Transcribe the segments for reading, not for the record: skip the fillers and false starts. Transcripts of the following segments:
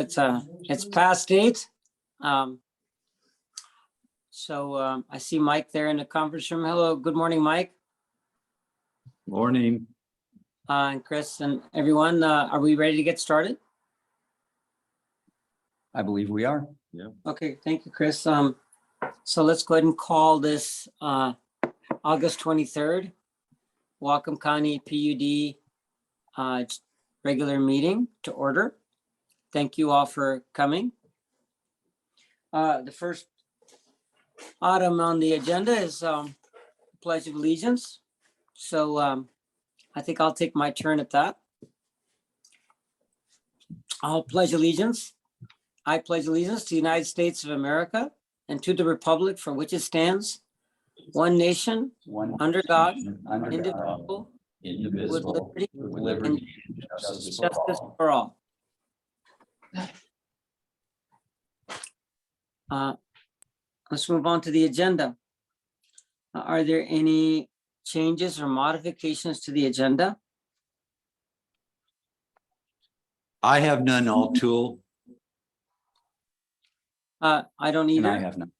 So it's past 8. I see Mike there in the conference room. Hello, good morning, Mike. Morning. And Chris and everyone. Are we ready to get started? I believe we are. Yeah. Okay, thank you, Chris. So let's go ahead and call this August 23rd, Whatcom County PUD regular meeting to order. Thank you all for coming. The first item on the agenda is Pledge of Allegiance. So I think I'll take my turn at that. I'll pledge allegiance. I pledge allegiance to the United States of America and to the republic for which it stands, one nation, under God, indivisible, with liberty and justice for all. Let's move on to the agenda. Are there any changes or modifications to the agenda? I have none, all tool. I don't And either. I have none.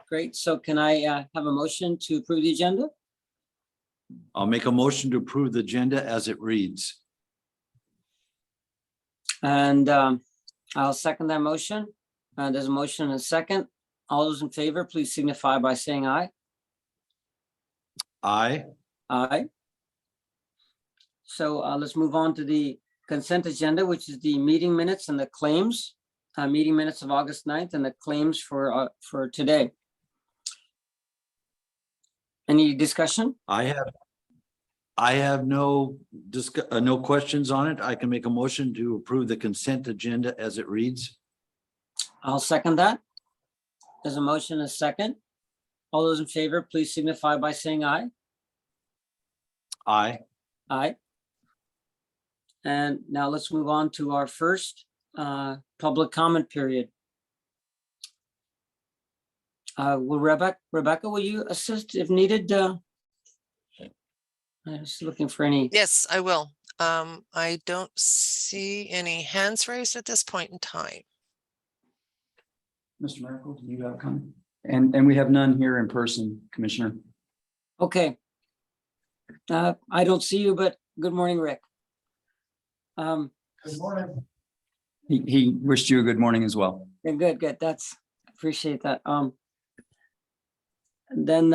Great. So can I have a motion to approve the agenda? I'll make a motion to approve the agenda as it reads. And I'll second that motion. There's a motion and a second. All those in favor, please signify by saying aye. Aye. Aye. So let's move on to the consent agenda, which is the meeting minutes and the claims. Meeting minutes of August 9th and the claims for today. Any discussion? I have no questions on it. I can make a motion to approve the consent agenda as it reads. I'll second that. There's a motion and a second. All those in favor, please signify by saying aye. Aye. Aye. And now let's move on to our first public comment period. Will Rebecca, will you assist if needed? I'm just looking for any. Yes, I will. I don't see any hands raised at this point in time. Mr. Miracle, do you have a comment? And we have none here in person, Commissioner. Okay. I don't see you, but good morning, Rick. Good morning. He wished you a good morning as well. Yeah, good. Appreciate that. And then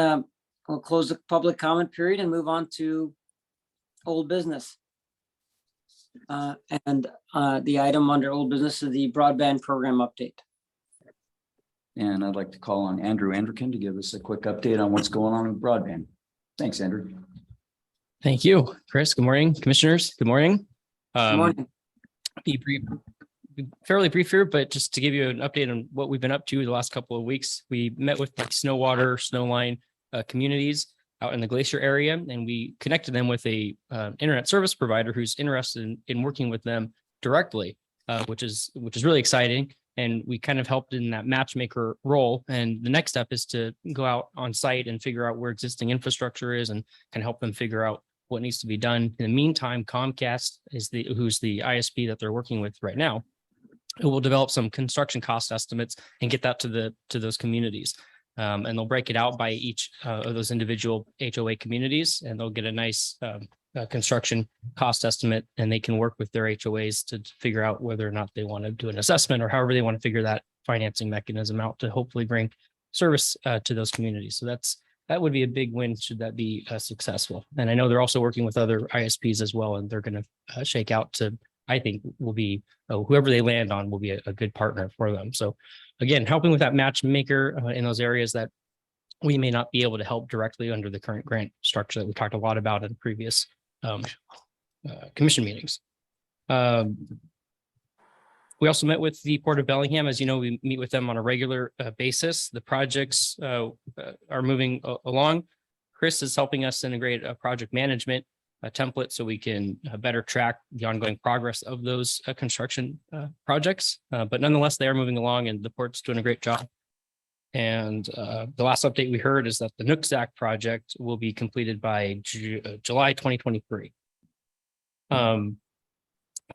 we'll close the public comment period and move on to old business. And the item under old business is the broadband program update. And I'd like to call on Andrew Anderkin to give us a quick update on what's going on with broadband. Thanks, Andrew. Thank you, Chris. Good morning, commissioners. Good morning. Good morning. Be brief, fairly brief here, but just to give you an update on what we've been up to the last couple of weeks. We met with like Snowwater, Snowline communities out in the glacier area, and we connected them with a internet service provider who's interested in working with them directly, which is really exciting. And we kind of helped in that matchmaker role. And the next step is to go out on site and figure out where existing infrastructure is and can help them figure out what needs to be done. In the meantime, Comcast is who's the ISP that they're working with right now. It will develop some construction cost estimates and get that to those communities. And they'll break it out by each of those individual HOA communities, and they'll get a nice construction cost estimate, and they can work with their HOAs to figure out whether or not they want to do an assessment or however they want to figure that financing mechanism out to hopefully bring service to those communities. So that would be a big win should that be successful. And I know they're also working with other ISPs as well, and they're going to shake out to, I think will be whoever they land on will be a good partner for them. So again, helping with that matchmaker in those areas that we may not be able to help directly under the current grant structure that we talked a lot about in previous commission meetings. We also met with the Port of Bellingham. As you know, we meet with them on a regular basis. The projects are moving along. Chris is helping us integrate a project management template so we can better track the ongoing progress of those construction projects. But nonetheless, they are moving along and the port's doing a great job. And the last update we heard is that the Nooksack project will be completed by July 2023.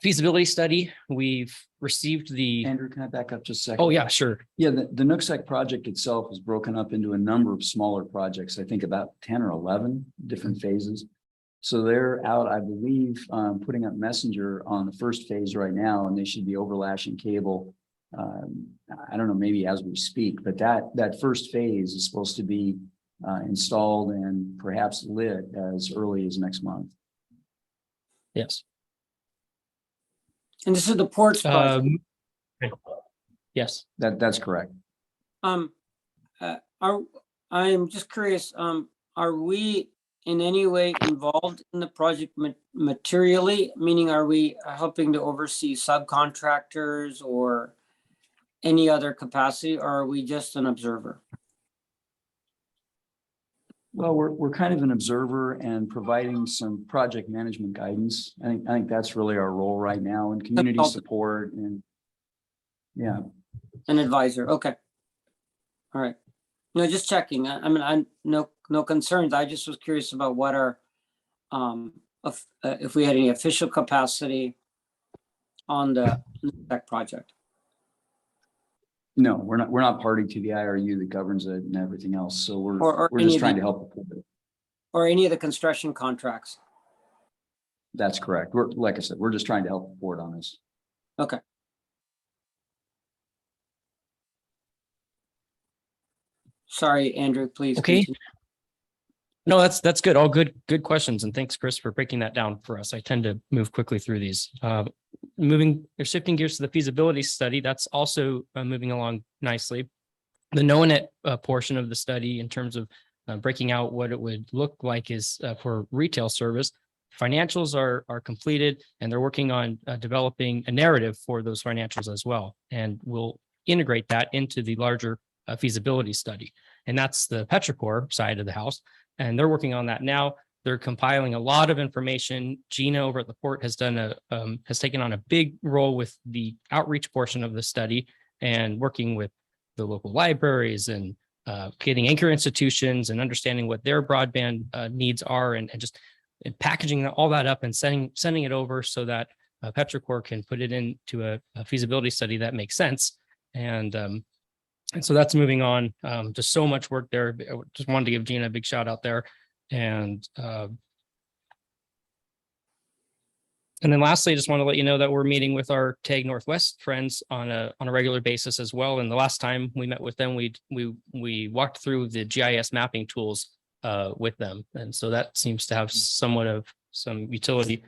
feasibility study, we've received the, Andrew, can I back up just a second? oh yeah, sure. Yeah, the Nooksec project itself is broken up into a number of smaller projects, I think about 10 or 11 different phases. So they're out, I believe, putting up messenger on the first phase right now, and they should be overlashing cable. I don't know, maybe as we speak, but that first phase is supposed to be installed and perhaps lit as early as next month. Yes. And this is the ports project. Yes. That's correct. I'm just curious, are we in any way involved in the project materially? Meaning, are we helping to oversee subcontractors or any other capacity, or are we just an observer? Well, we're kind of an observer and providing some project management guidance. I think that's really our role right now, and community support and yeah. An advisor, okay. All right. No, just checking. I mean, I'm no concerns. I just was curious about what our, if we had any official capacity on the tech project. No, we're not party to the IRU that governs it and everything else. So we're any just of trying the- to help. Or any of the construction contracts. That's correct. We're, like I said, we're just trying to help the board on this. Okay. Sorry, Andrew, please. Okay. continue. No, that's good. All good questions. And thanks, Chris, for breaking that down for us. I tend to move quickly through these. Moving or shifting gears to the feasibility study, that's also moving along nicely. The KNOW-net portion of the study in terms of breaking out what it would look like is for retail service. Financials are completed, and they're working on developing a narrative for those financials as well. And we'll integrate that into the larger feasibility study. And that's the Petrichor side of the house. And they're working on that now. They're compiling a lot of information. Gina over at the port has taken on a big role with the outreach portion of the study and working with the local libraries and getting anchor institutions and understanding what their broadband needs are and just packaging all that up and sending it over so that Petrichor can put it into a feasibility study that makes sense. And so that's moving on. Just so much work there. I just wanted to give Gina a big shout out there. And then lastly, I just want to let you know that we're meeting with our TAG Northwest friends on a regular basis as well. And the last time we met with them, we walked through the GIS mapping tools with them. And so that seems to have somewhat of some utility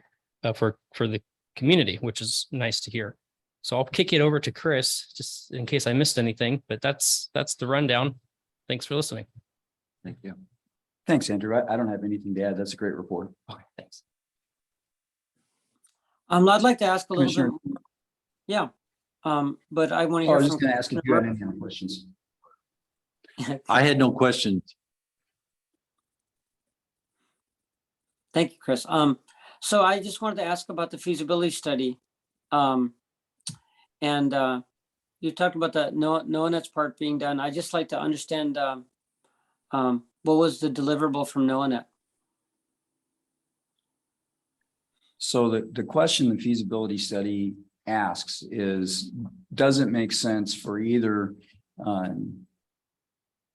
for the community, which is nice to hear. So I'll kick it over to Chris, just in case I missed anything, but that's the rundown. Thanks for listening. Thank you. Thanks, Andrew. I don't have anything to add. That's a great report. Okay, thanks. I'd like to ask a little Commissioner- bit. Yeah. But I want to Oh, I hear was from. just going to ask if you had any other questions. I had no questions. Thank you, Chris. So I just wanted to ask about the feasibility study. And you talked about the KNOW-net's part being done. I just like to understand what was the deliverable from KNOW-net? So the question the feasibility study asks is, does it make sense for either Whatcom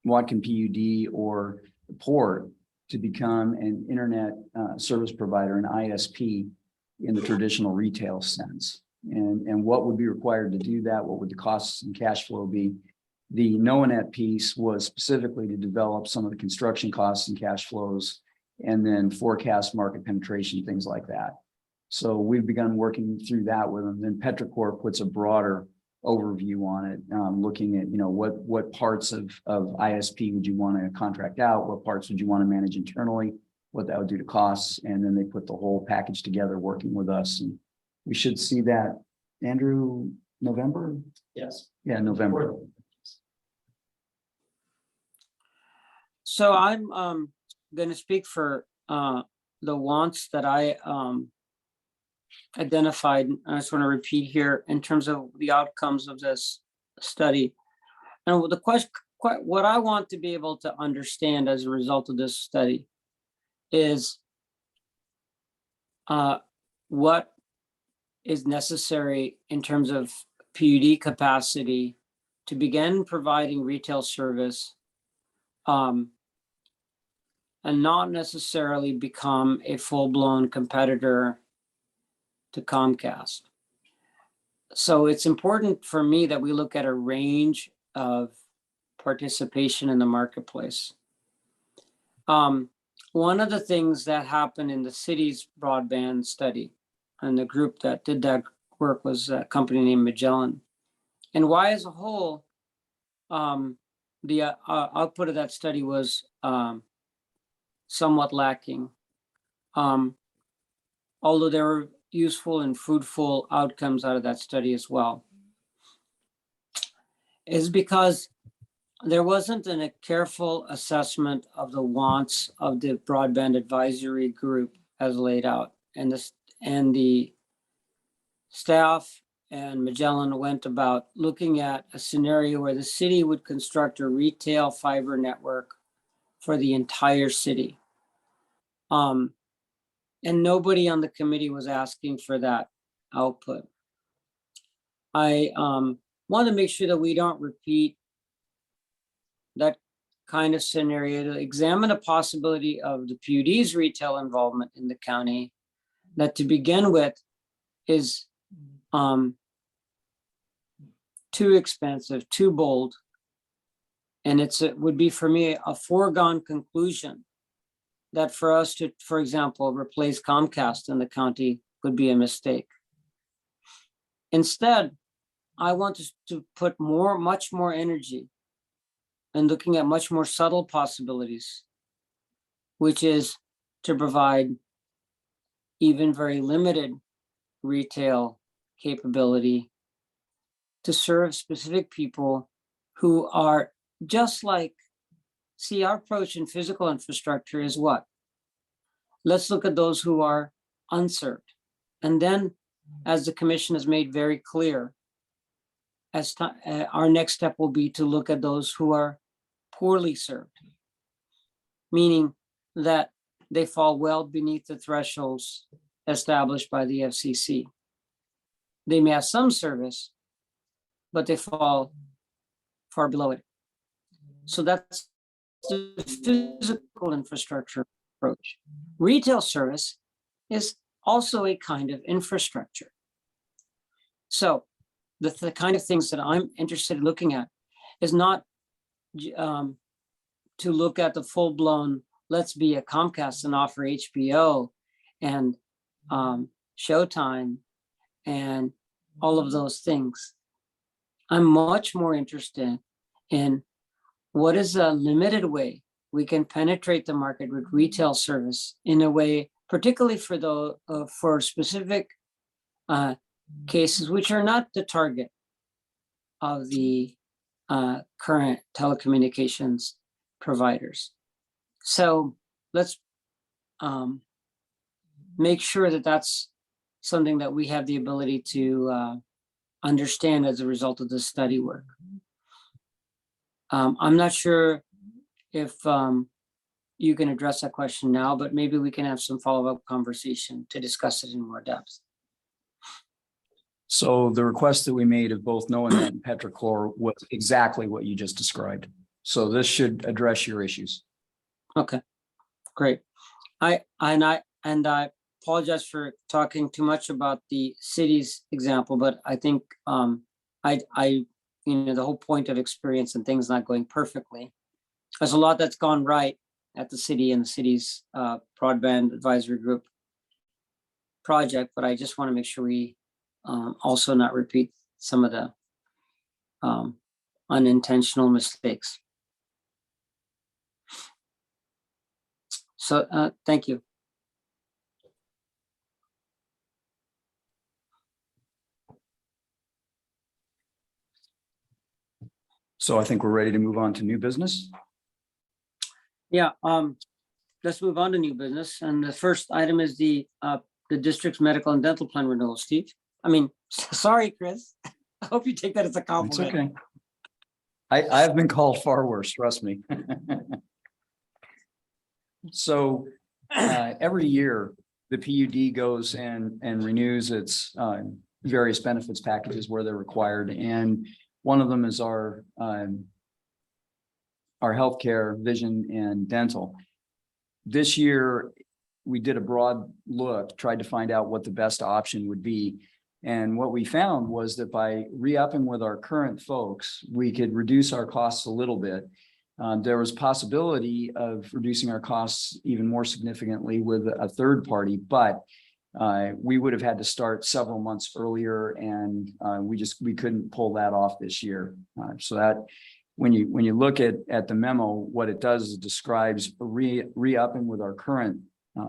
PUD or the port to become an internet service provider, an ISP in the traditional retail sense? And what would be required to do that? What would the costs and cash flow be? The KNOW-net piece was specifically to develop some of the construction costs and cash flows and then forecast market penetration, things like that. So we've begun working through that with them. Then Petrichor puts a broader overview on it, looking at, what parts of ISP would you want to contract out? What parts would you want to manage internally? What that would do to costs? And then they put the whole package together working with us. And we should see that, Andrew, November? Yes. Yeah, November. So I'm going to speak for the wants that I identified. I just want to repeat here in terms of the outcomes of this study. And the question, what I want to be able to understand as a result of this study is what is necessary in terms of PUD capacity to begin providing retail service, and not necessarily become a full-blown competitor to Comcast. So it's important for me that we look at a range of participation in the marketplace. One of the things that happened in the city's broadband study, and the group that did that work was a company named Magellan. And why as a whole, the output of that study was somewhat lacking. Although there were useful and fruitful outcomes out of that study as well, is because there wasn't a careful assessment of the wants of the broadband advisory group as laid out. And the staff and Magellan went about looking at a scenario where the city would construct a retail fiber network for the entire city. And nobody on the committee was asking for that output. I want to make sure that we don't repeat that kind of scenario, to examine a possibility of the PUD's retail involvement in the county that to begin with is too expensive, too bold. And it would be for me a foregone conclusion that for us to, for example, replace Comcast in the county would be a mistake. Instead, I want to put much more energy in looking at much more subtle possibilities, which is to provide even very limited retail capability to serve specific people who are just like, see, our approach in physical infrastructure is what? Let's look at those who are unserved. And then, as the commission has made very clear, our next step will be to look at those who are poorly served, meaning that they fall well beneath the thresholds established by the FCC. They may have some service, but they fall far below it. So that's the physical infrastructure approach. Retail service is also a kind of infrastructure. So the kind of things that I'm interested in looking at is not to look at the full-blown, let's be a Comcast and offer HBO and Showtime and all of those things. I'm much more interested in what is a limited way we can penetrate the market with retail service in a way, particularly for specific cases which are not the target of the current telecommunications providers. So let's make sure that that's something that we have the ability to understand as a result of this study work. I'm not sure if you can address that question now, but maybe we can have some follow-up conversation to discuss it in more depth. So the request that we made of both NOAA and Petrocor was exactly what you just described. So this should address your issues. Okay, great. I apologize for talking too much about the city's example, but I think the whole point of experience and things not going perfectly. There's a lot that's gone right at the city and the city's broadband advisory group project, but I just want to make sure we also not repeat some of the unintentional mistakes. So thank you. So I think we're ready to move on to new business. Yeah, let's move on to new business. And the first item is the district's medical and dental plan renewal, Steve. I mean, sorry, Chris. I hope you take that as a It's compliment. okay. I've been called far worse, trust me. So every year, the PUD goes and renews its various benefits packages where they're required. And one of them is our healthcare, vision, and dental. This year, we did a broad look, tried to find out what the best option would be. And what we found was that by re-upping with our current folks, we could reduce our costs a little bit. There was possibility of reducing our costs even more significantly with a third party, but we would have had to start several months earlier, and we couldn't pull that off this year. So that when you look at the memo, what it does is it describes re-upping with our current.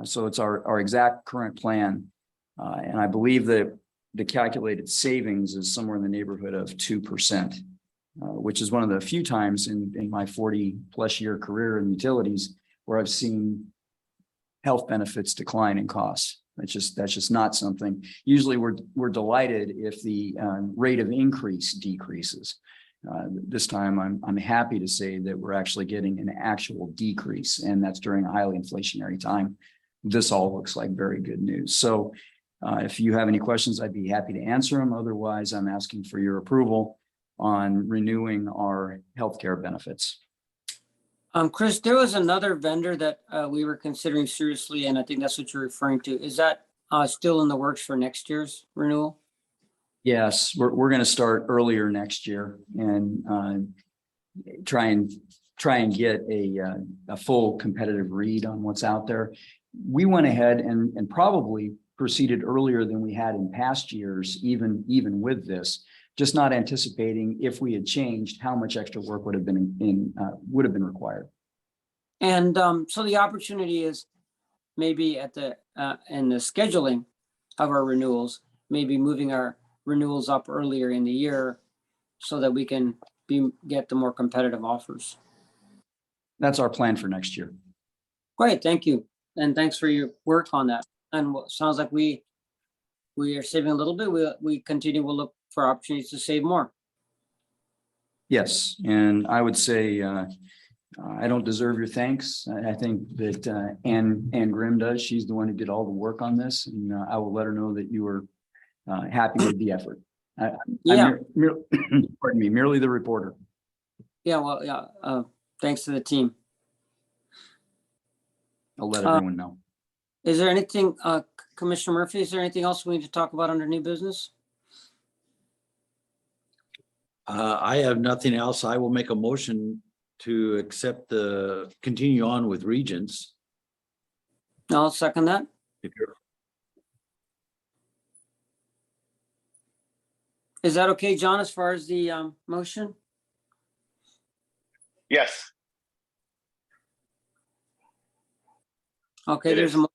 So it's our exact current plan, and I believe that the calculated savings is somewhere in the neighborhood of 2%. Which is one of the few times in my 40+ year career in utilities where I've seen health benefits decline in costs. That's just not something. Usually we're delighted if the rate of increase decreases. This time I'm happy to say that we're actually getting an actual decrease, and that's during a highly inflationary time. This all looks like very good news. So if you have any questions, I'd be happy to answer them. Otherwise, I'm asking for your approval on renewing our healthcare benefits. Chris, there was another vendor that we were considering seriously, and I think that's what you're referring to. Is that still in the works for next year's renewal? Yes, we're going to start earlier next year and try and get a full competitive read on what's out there. We went ahead and probably proceeded earlier than we had in past years, even with this. Just not anticipating if we had changed how much extra work would have been required. And so the opportunity is maybe at the in the scheduling of our renewals, maybe moving our renewals up earlier in the year so that we can get the more competitive offers. That's our plan for next year. Great, thank you, and thanks for your work on that. And what sounds like we are saving a little bit. We continue to look for opportunities to save more. Yes, and I would say I don't deserve your thanks. I think that Ann Grimm does. She's the one who did all the work on this, and I will let her know that you were happy with the effort. Yeah. Pardon me, merely the reporter. Yeah, well, yeah. Thanks to the team. I'll let everyone know. Is there anything, Commissioner Murphy, is there anything else we need to talk about under new business? I have nothing else. I will make a motion to continue on with Regents. I'll second that. If you're, Is that okay, John, as far as the motion? Yes. Okay, It there's is.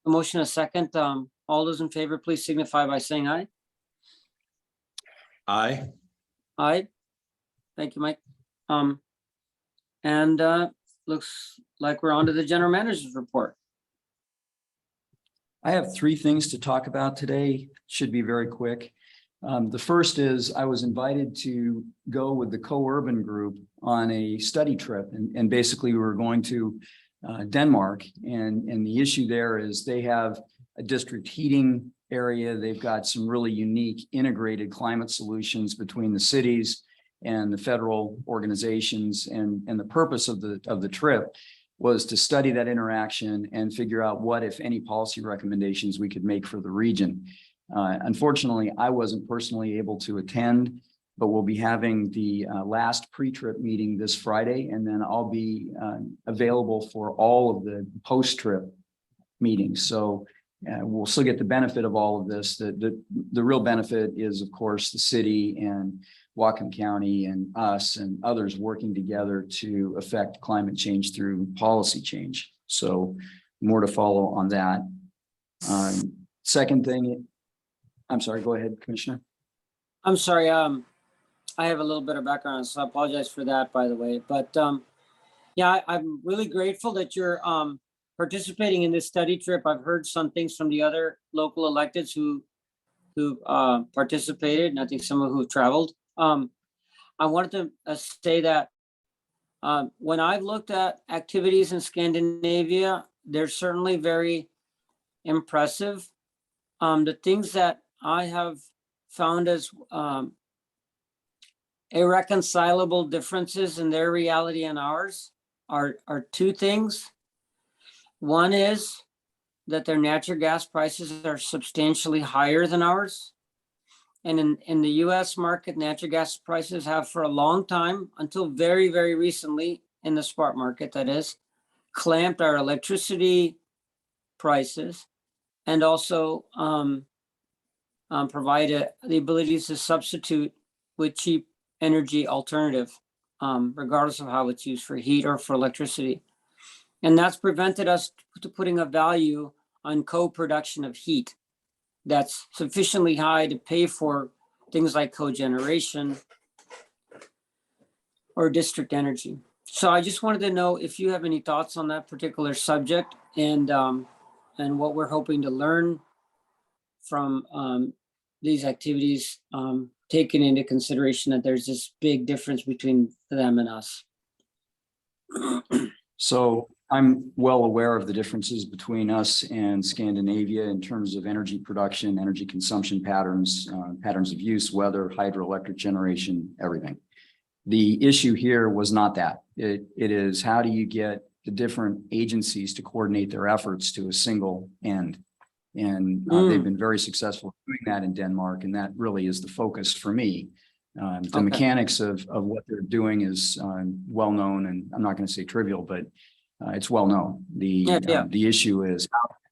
a motion, a second. All those in favor, please signify by saying aye. aye. Aye. Thank you, Mike. And looks like we're on to the general manager's report. I have 3 things to talk about today. Should be very quick. The first is I was invited to go with the Co-Urban group on a study trip, and basically we were going to Denmark, and the issue there is they have a district heating area. They've got some really unique integrated climate solutions between the cities and the federal organizations, and the purpose of the trip was to study that interaction and figure out what, if any, policy recommendations we could make for the region. Unfortunately, I wasn't personally able to attend, but we'll be having the last pre-trip meeting this Friday, and then I'll be available for all of the post-trip meetings. So we'll still get the benefit of all of this. The real benefit is, of course, the city and Whatcom County and us and others working together to affect climate change through policy change. So more to follow on that. Second thing, I'm sorry, go ahead, Commissioner. I'm sorry, I have a little bit of background, so I apologize for that, by the way. But yeah, I'm really grateful that you're participating in this study trip. I've heard some things from the other local electeds who participated, and I think some of who traveled. I wanted to say that when I've looked at activities in Scandinavia, they're certainly very impressive. The things that I have found as irreconcilable differences in their reality and ours are two things. One is that their natural gas prices are substantially higher than ours. And in the US market, natural gas prices have for a long time, until very, very recently in the spot market, that is, clamped our electricity prices and also provide the ability to substitute with cheap energy alternative, regardless of how it's used for heat or for electricity. And that's prevented us to putting a value on co-production of heat that's sufficiently high to pay for things like cogeneration or district energy. So I just wanted to know if you have any thoughts on that particular subject and what we're hoping to learn from these activities, taking into consideration that there's this big difference between them and us. So I'm well aware of the differences between us and Scandinavia in terms of energy production, energy consumption patterns, patterns of use, weather, hydroelectric generation, everything. The issue here was not that. It is, how do you get the different agencies to coordinate their efforts to a single end? And they've been very successful doing that in Denmark, and that really is the focus for me. The mechanics of what they're doing is well known, and I'm not going to say trivial, but it's well known. The issue is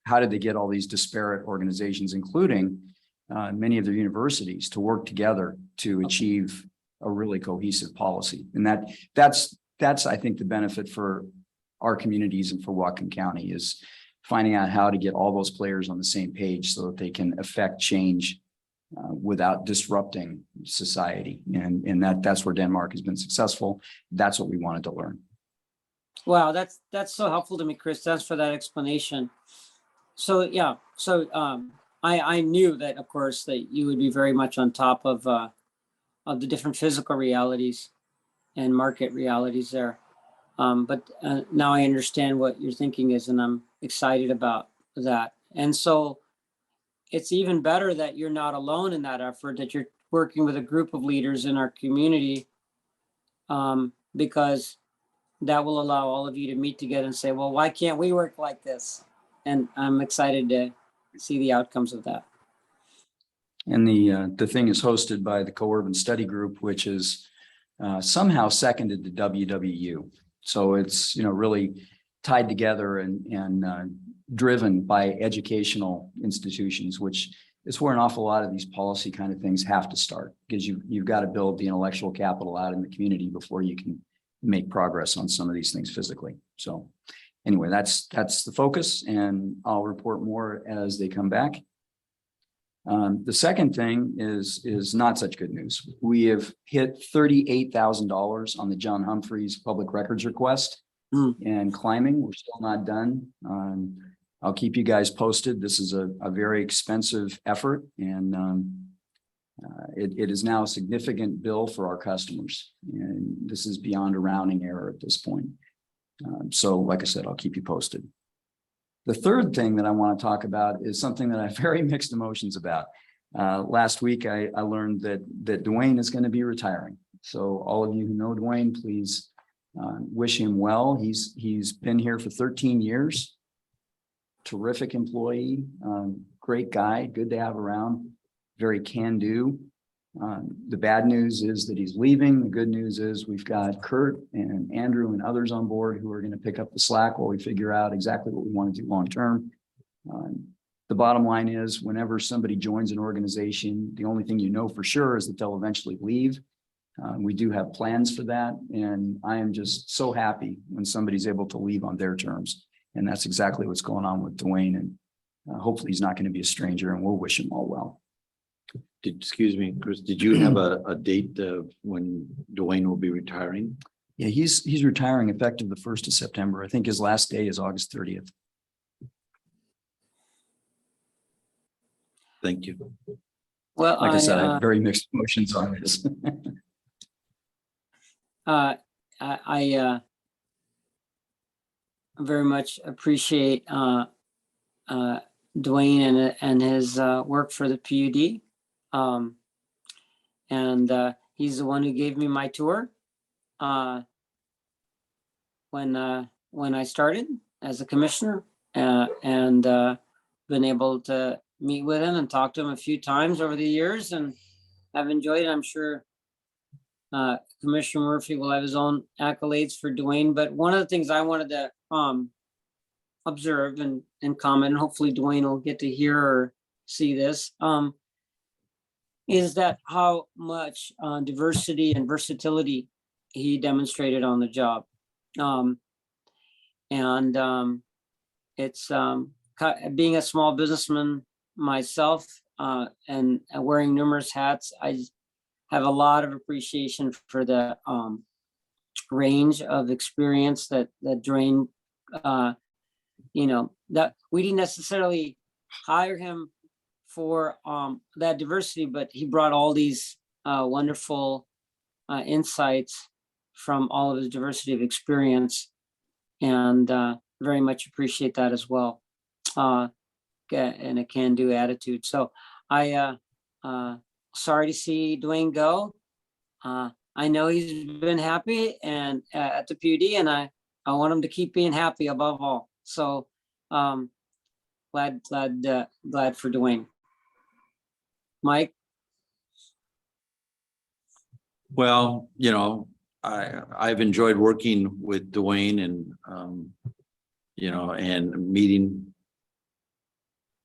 how did they get all these disparate organizations, including many of their universities, to work together to achieve a really cohesive policy? And that's I think the benefit for our communities and for Whatcom County is finding out how to get all those players on the same page so that they can affect change without disrupting society. And that's where Denmark has been successful. That's what we wanted to learn. Wow, that's so helpful to me, Chris. Thanks for that explanation. So yeah, so I knew that, of course, that you would be very much on top of the different physical realities and market realities there. But now I understand what your thinking is, and I'm excited about that. And so it's even better that you're not alone in that effort, that you're working with a group of leaders in our community, because that will allow all of you to meet together and say, well, why can't we work like this? And I'm excited to see the outcomes of that. And the thing is hosted by the Co-Urban Study Group, which is somehow seconded to WWU. So it's, really tied together and driven by educational institutions, which is where an awful lot of these policy kind of things have to start, because you've got to build the intellectual capital out in the community before you can make progress on some of these things physically. So anyway, that's the focus, and I'll report more as they come back. The second thing is not such good news. We have hit $38,000 on the John Humphreys public records request and climbing. We're still not done. I'll keep you guys posted. This is a very expensive effort, and it is now a significant bill for our customers. And this is beyond a rounding error at this point. So like I said, I'll keep you posted. The third thing that I want to talk about is something that I have very mixed emotions about. Last week, I learned that Dwayne is going to be retiring. So all of you who know Dwayne, please wish him well. He's been here for 13 years. Terrific employee, great guy, good to have around, very can-do. The bad news is that he's leaving. The good news is we've got Kurt and Andrew and others on board who are going to pick up the slack while we figure out exactly what we want to do long-term. The bottom line is, whenever somebody joins an organization, the only thing you know for sure is that they'll eventually leave. We do have plans for that, and I am just so happy when somebody's able to leave on their terms. And that's exactly what's going on with Dwayne, and hopefully he's not going to be a stranger, and we'll wish him all well. Excuse me, Chris, did you have a date when Dwayne will be retiring? Yeah, he's retiring effective the 1st of September. I think his last day is August 30th. Thank you. Well, like I said, I have very mixed emotions on this. I very much appreciate Dwayne and his work for the PUD. He's the one who gave me my tour when I started as a commissioner, and been able to meet with him and talk to him a few times over the years, and I've enjoyed it. I'm sure Commissioner Murphy will have his own accolades for Dwayne, but one of the things I wanted to observe and comment, and hopefully Dwayne will get to hear or see this, is that how much diversity and versatility he demonstrated on the job. It's being a small businessman myself and wearing numerous hats, I have a lot of appreciation for the range of experience that Dwayne, that we didn't necessarily hire him for that diversity, but he brought all these wonderful insights from all of his diversity of experience, and very much appreciate that as well. And a can-do attitude. So I sorry to see Dwayne go. I know he's been happy and at the PUD, and I want him to keep being happy above all. So glad for Dwayne. Mike? Well, I've enjoyed working with Dwayne and, and meeting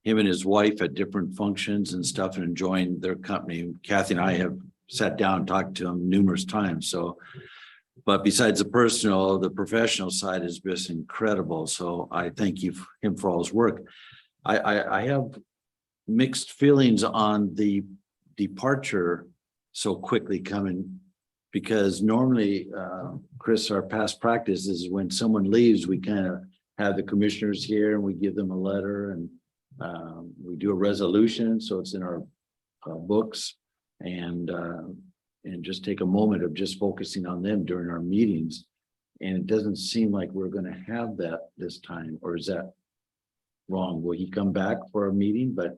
him and his wife at different functions and stuff and enjoying their company. Kathy and I have sat down and talked to him numerous times. So, but besides the professional side is just incredible. So I thank him for all his work. I have mixed feelings on the departure so quickly coming, because normally, Chris, our past practice is when someone leaves, we kind of have the commissioners here and we give them a letter and we do a resolution, so it's in our books, and just take a moment of just focusing on them during our meetings. And it doesn't seem like we're going to have that this time, or is that wrong? Will he come back for a meeting? But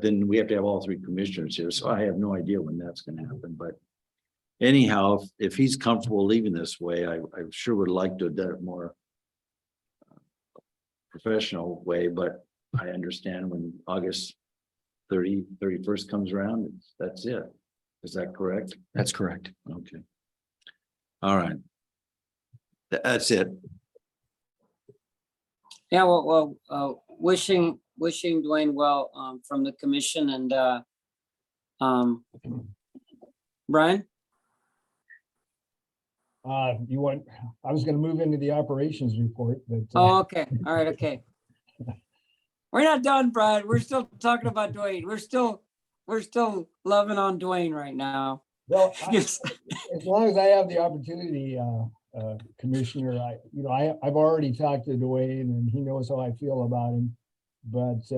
then we have to have all three commissioners here, so I have no idea when that's going to happen. But anyhow, if he's comfortable leaving this way, I sure would like to have done it more professional way, but I understand when August 31st comes around, that's it. Is that correct? That's correct. Okay. All right. That's it. Yeah, well, wishing Dwayne well from the commission, and Brian? I was going to move into the operations report, but Oh, okay. All right. Okay. We're not done, Brian. We're still talking about Dwayne. We're still loving on Dwayne right now. well, Yes. as long as I have the opportunity, Commissioner, I've already talked to Dwayne and he knows how I feel about him. But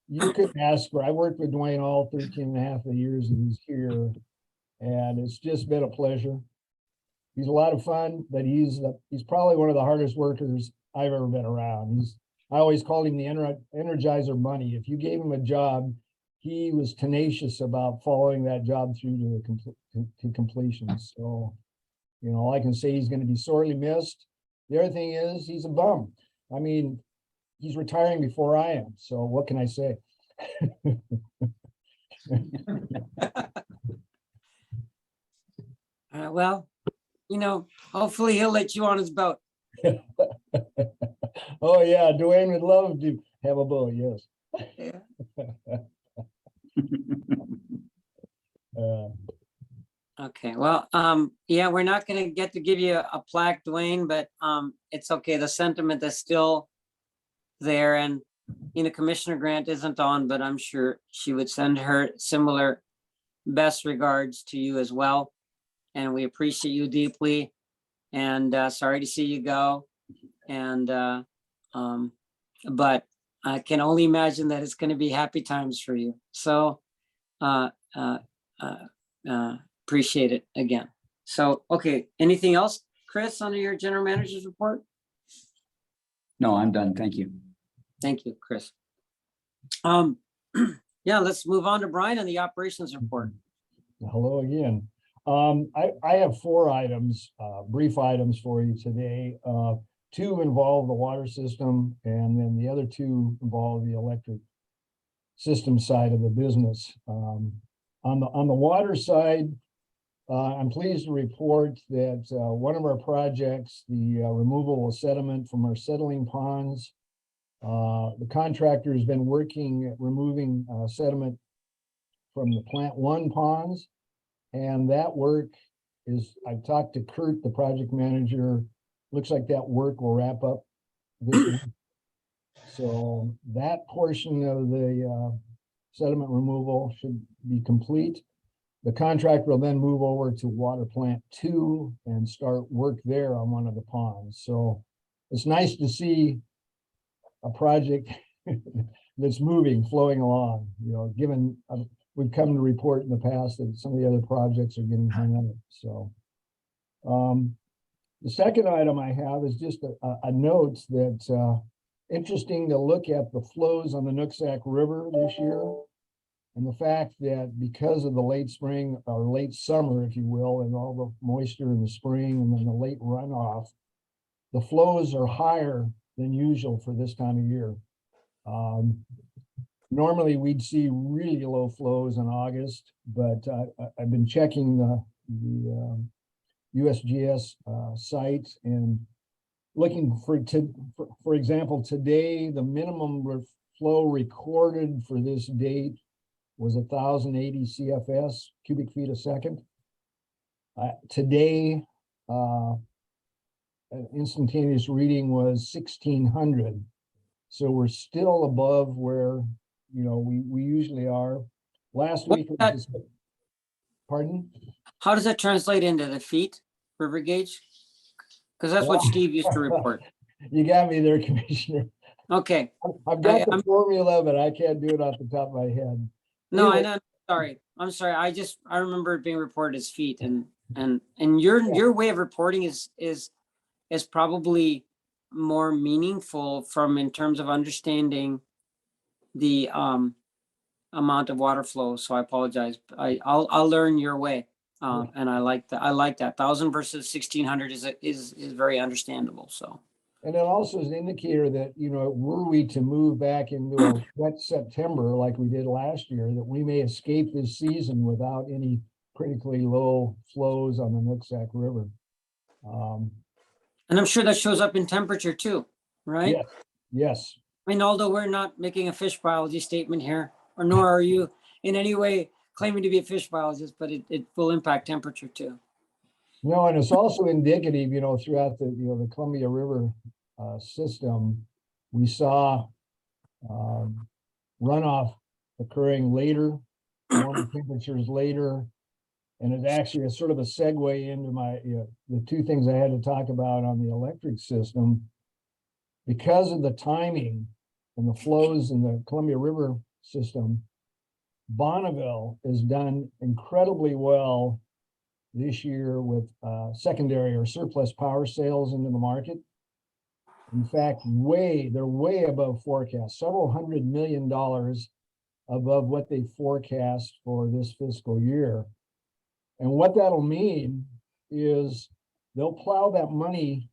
you couldn't ask for. I worked with Dwayne all 13 and a half of the years that he's here, and it's just been a pleasure. He's a lot of fun, but he's probably one of the hardest workers I've ever been around. I always called him the Energizer Bunny. If you gave him a job, he was tenacious about following that job through to completion. So, all I can say, he's going to be sorely missed. The other thing is, he's a bum. I mean, he's retiring before I am. So what can I say? Well, hopefully he'll let you on his boat. Oh yeah, Dwayne would love to have a boat. Yes. Yeah. Uh, Okay. Well, yeah, we're not going to get to give you a plaque, Dwayne, but it's okay. The sentiment is still there, and Commissioner Grant isn't on, but I'm sure she would send her similar best regards to you as well. And we appreciate you deeply, and sorry to see you go. And but I can only imagine that it's going to be happy times for you. So appreciate it again. So, okay, anything else, Chris, on your general manager's report? No, I'm done. Thank you. Thank you, Chris. Yeah, let's move on to Brian and the operations report. Hello again. I have 4 items, brief items for you today. 2 involve the water system, and then the other 2 involve the electric system side of the business. On the water side, I'm pleased to report that one of our projects, the removal of sediment from our settling ponds, the contractor has been working at removing sediment from the Plant 1 ponds. And that work is, I've talked to Kurt, the project manager, looks like that work will wrap up this week. So that portion of the sediment removal should be complete. The contractor will then move over to Water Plant 2 and start work there on one of the ponds. So it's nice to see a project that's moving, flowing along, you know, given we've come to report in the past that some of the other projects are getting hung up. So the second item I have is just a note that interesting to look at the flows on the Nooksack River this year. And the fact that because of the late spring or late summer, if you will, and all the moisture in the spring and then the late runoff, the flows are higher than usual for this time of year. Normally we'd see really low flows in August, but I've been checking the USGS site and looking for example, today, the minimum flow recorded for this date was 1,080 CFS, cubic feet a second. Today, an instantaneous reading was 1,600. So we're still above where, you know, we usually are. Last week, pardon? How does that translate into the feet, river gauge? Because that's what Steve used to report. You got me there, Commissioner. Okay. I've got the formula, but I can't do it off the top of my head. No, Anyway. I know. Sorry. I'm sorry. I remember it being reported as feet, and your way of reporting is probably more meaningful in terms of understanding the amount of water flow. So I apologize. I'll learn your way. And I like that. 1,000 versus 1,600 is very understandable. So. And it also is an indicator that, you know, were we to move back into a wet September like we did last year, that we may escape this season without any critically low flows on the Nooksack River. And I'm sure that shows up in temperature too, right? Yes. Yes. I mean, although we're not making a fish biology statement here, or nor are you in any way claiming to be a fish biologist, but it will impact temperature too. No, and it's also indicative, you know, throughout the, you know, the Columbia River system, we saw runoff occurring later, warmer temperatures later, and it actually is sort of a segue into my, you know, the 2 things I had to talk about on the electric system. Because of the timing and the flows in the Columbia River system, Bonneville has done incredibly well this year with secondary or surplus power sales into the market. In fact, they're way above forecast, several $100 million above what they forecast for this fiscal year. And what that'll mean is they'll plow that money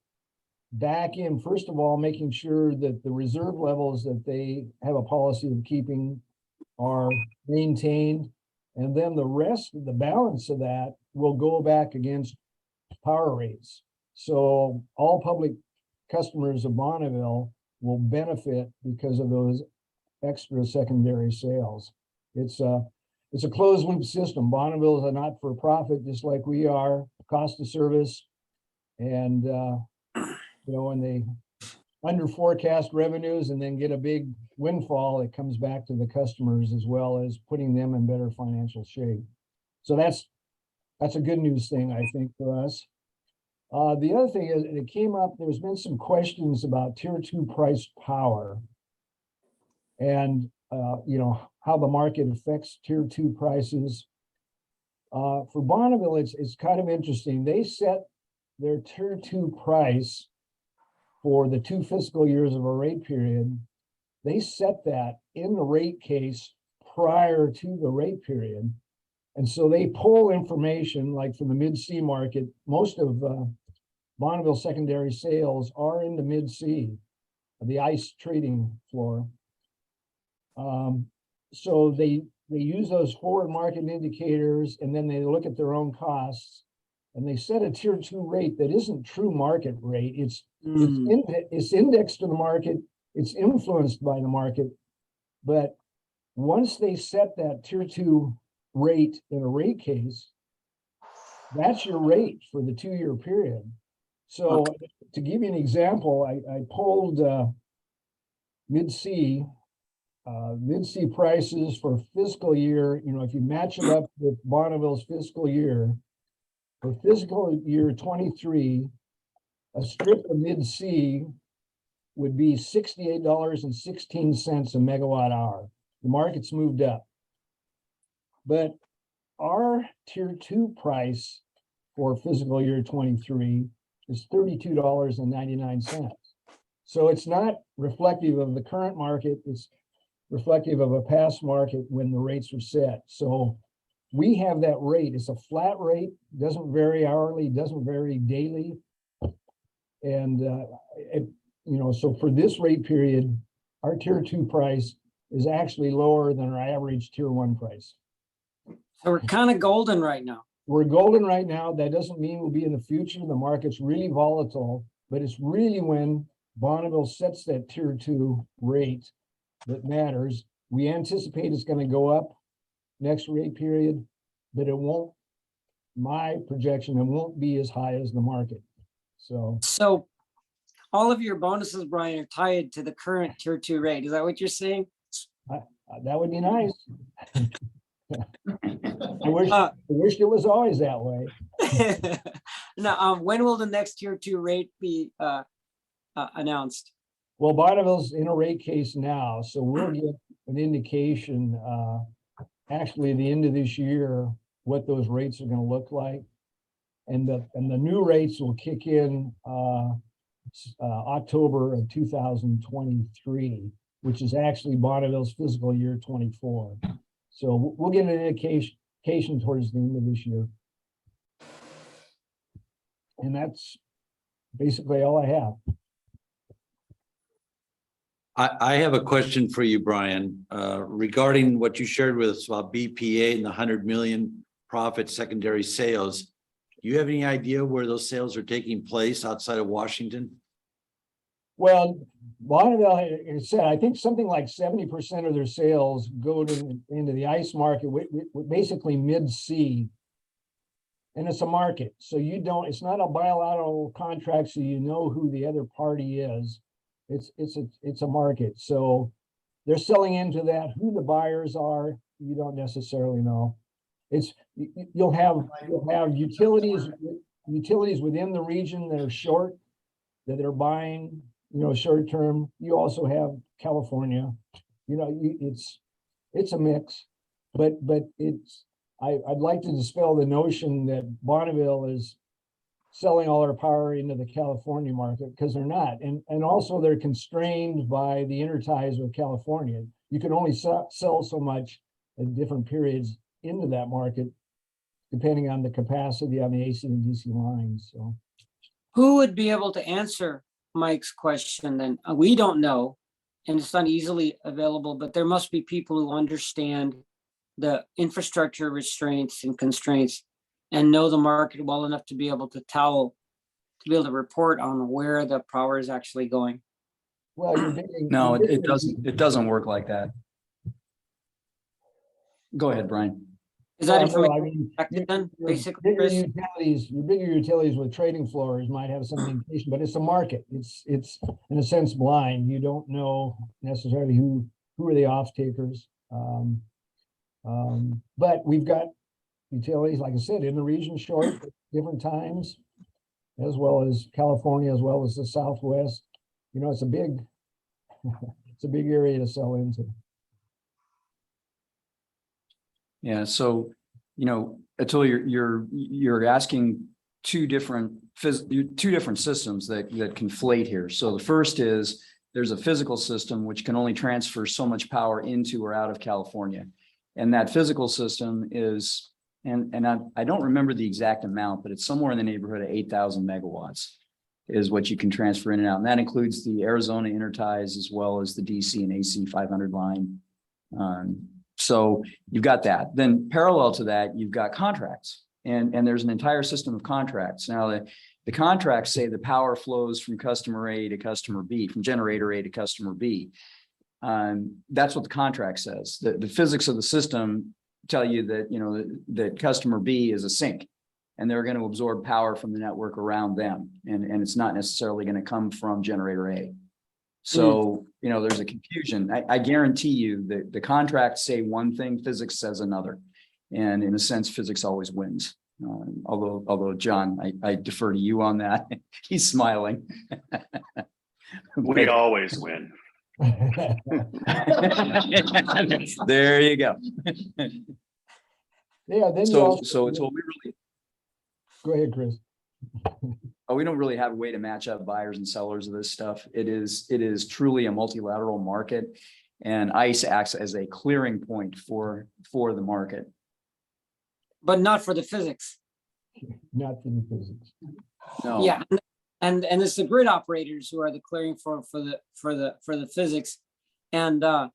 back in, first of all, making sure that the reserve levels that they have a policy of keeping are maintained. And then the rest of the balance of that will go back against power rates. So all public customers of Bonneville will benefit because of those extra secondary sales. It's a closed loop system. Bonneville is a not-for-profit, just like we are, cost of service. And, you know, when they under forecast revenues and then get a big windfall, it comes back to the customers as well as putting them in better financial shape. So that's a good news thing, I think, for us. The other thing is, it came up, there's been some questions about tier 2 priced power and, you know, how the market affects tier 2 prices. For Bonneville, it's kind of interesting. They set their tier 2 price for the 2 fiscal years of a rate period they set that in the rate case prior to the rate period. And so they pull information like from the mid-C market. Most of Bonneville secondary sales are in the mid-C, the ICE trading floor. So they use those forward market indicators, and then they look at their own costs, and they set a tier 2 rate that isn't true market rate. It's indexed to the market. It's influenced by the market. But once they set that tier 2 rate in a rate case, that's your rate for the 2-year period. So to give you an example, I pulled mid-C prices for fiscal year. You know, if you match it up with Bonneville's fiscal year, for fiscal year 23, a strip of mid-C would be $68.16 a megawatt hour. The market's moved up. But our tier 2 price for fiscal year 23 is $32.99. So it's not reflective of the current market. It's reflective of a past market when the rates were set. So we have that rate. It's a flat rate, doesn't vary hourly, doesn't vary daily. And, so for this rate period, our tier 2 price is actually lower than our average tier 1 price. So we're kind of golden right now. We're golden right now. That doesn't mean we'll be in the future. The market's really volatile, but it's really when Bonneville sets that tier 2 rate that matters. We anticipate it's going to go up next rate period, but it won't, my projection, it won't be as high as the market. So all of your bonuses, Brian, are tied to the current tier 2 rate. Is that what you're saying? That would be nice. I wish it was always that way. Now, when will the next tier 2 rate be announced? Well, Bonneville's in a rate case now, so we'll get an indication, actually the end of this year, what those rates are going to look like. And the new rates will kick in October of 2023, which is actually Bonneville's fiscal year 24. So we'll get an indication towards the end of this year. And that's basically all I have. I have a question for you, Brian, regarding what you shared with us about BPA and the 100 million profit secondary sales. Do you have any idea where those sales are taking place outside of Washington? Well, Bonneville, like I said, I think something like 70% of their sales go into the ICE market, basically mid-C. And it's a market. So it's not a bilateral contract, so you know who the other party is. It's a market. So they're selling into that. Who the buyers are, you don't necessarily know. You'll have utilities within the region that are short, that are buying, short term. You also have California. It's a mix, but I'd like to dispel the notion that Bonneville is selling all our power into the California market, because they're not. And also they're constrained by the interties with California. You can only sell so much at different periods into that market, depending on the capacity on the AC and DC lines. So Who would be able to answer Mike's question then? We don't know, and it's not easily available, but there must be people who understand the infrastructure restraints and constraints and know the market well enough to be able to report on where the power is actually going. Well, No, it doesn't work like that. Go ahead, Brian. Is that No, information I mean, protected then, your basically, bigger Chris? your bigger utilities with trading floors might have some indication, but it's a market. It's in a sense blind. You don't know necessarily who are the off takers. But we've got utilities, like I said, in the region short at different times, as well as California, as well as the Southwest. It's a big area to sell into. Yeah, so, Atul, you're asking two different systems that conflate here. So the first is there's a physical system which can only transfer so much power into or out of California. And that physical system is, and I don't remember the exact amount, but it's somewhere in the neighborhood of 8,000 megawatts is what you can transfer in and out. And that includes the Arizona interties as well as the DC and AC 500 line. So you've got that. Then parallel to that, you've got contracts, and there's an entire system of contracts. Now the contracts say the power flows from customer A to customer B, from generator A to customer B. That's what the contract says. The physics of the system tell you that, you know, that customer B is a sink, and they're going to absorb power from the network around them. And it's not necessarily going to come from generator A. So, you know, there's a confusion. I guarantee you that the contracts say one thing, physics says another. And in a sense, physics always wins. Although John, I defer to you on that. He's smiling. We always win. There you go. Yeah, then you So also, we really, go ahead, Chris. we don't really have a way to match up buyers and sellers of this stuff. It is truly a multilateral market, and ICE acts as a clearing point for the market. But not for the physics. Not for the physics. No. Yeah, and it's the grid operators who are the clearing for the physics, and all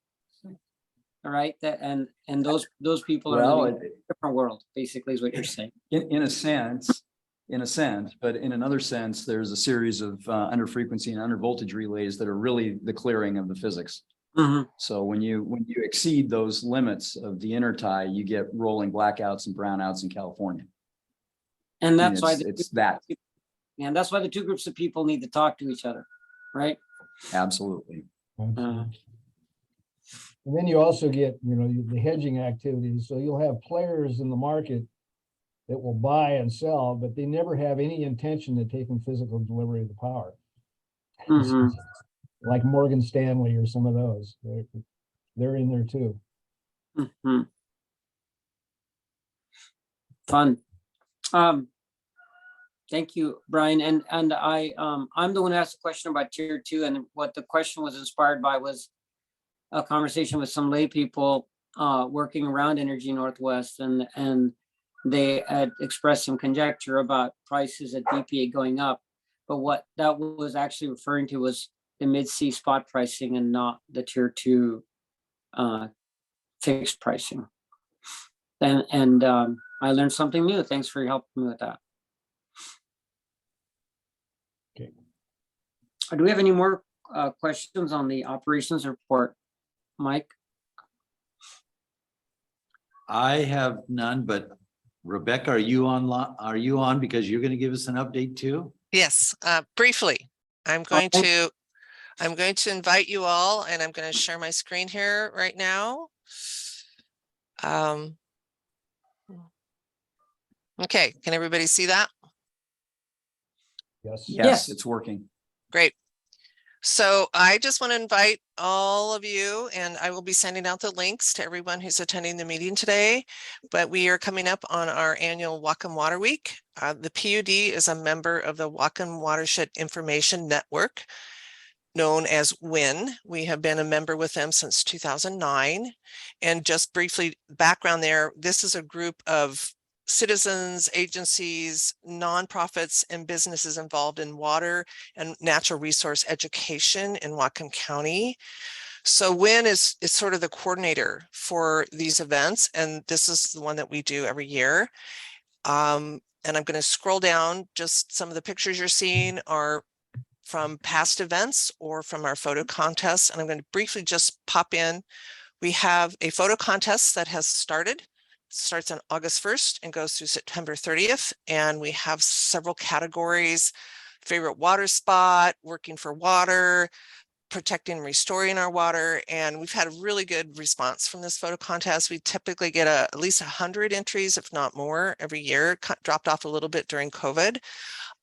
right, that and those people are Well, living in a different world, basically, is what you're saying. in a sense, but in another sense, there's a series of under frequency and under voltage relays that are really the clearing of the physics. Mhm. So when you exceed those limits of the intertie, you get rolling blackouts and brownouts in California. And I mean, that's why it's that. and that's why the two groups of people need to talk to each other, right? Absolutely. And then you also get, you know, the hedging activities. So you'll have players in the market that will buy and sell, but they never have any intention of taking physical delivery of the power. Mhm. Like Morgan Stanley or some of those. They're in there too. Mhm. Fun. Thank you, Brian. And I'm the one who asked a question about tier 2, and what the question was inspired by was a conversation with some lay people working around Energy Northwest, and they had expressed some conjecture about prices at DPA going up, but what that was actually referring to was the mid-C spot pricing and not the tier 2 fixed pricing. And I learned something new. Thanks for helping me with that. Okay. Do we have any more questions on the operations report, Mike? I have none, but Rebecca, are you on because you're going to give us an update too? Yes, briefly, I'm going to invite you all, and I'm going to share my screen here right now. Okay, can everybody see that? Yes. Yes, it's working. Great. So I just want to invite all of you, and I will be sending out the links to everyone who's attending the meeting today, but we are coming up on our annual Whatcom Water Week. The PUD is a member of the Whatcom Watershed Information Network, known as WIN. We have been a member with them since 2009. And just briefly background there, this is a group of citizens, agencies, nonprofits, and businesses involved in water and natural resource education in Whatcom County. So WIN is sort of the coordinator for these events, and this is the one that we do every year. And I'm going to scroll down. Just some of the pictures you're seeing are from past events or from our photo contests, and I'm going to briefly just pop in. We have a photo contest that has started. Starts on August 1st and goes through September 30th. And we have several categories: favorite water spot, working for water, protecting and restoring our water. And we've had a really good response from this photo contest. We typically get at least 100 entries, if not more, every year. Dropped off a little bit during COVID.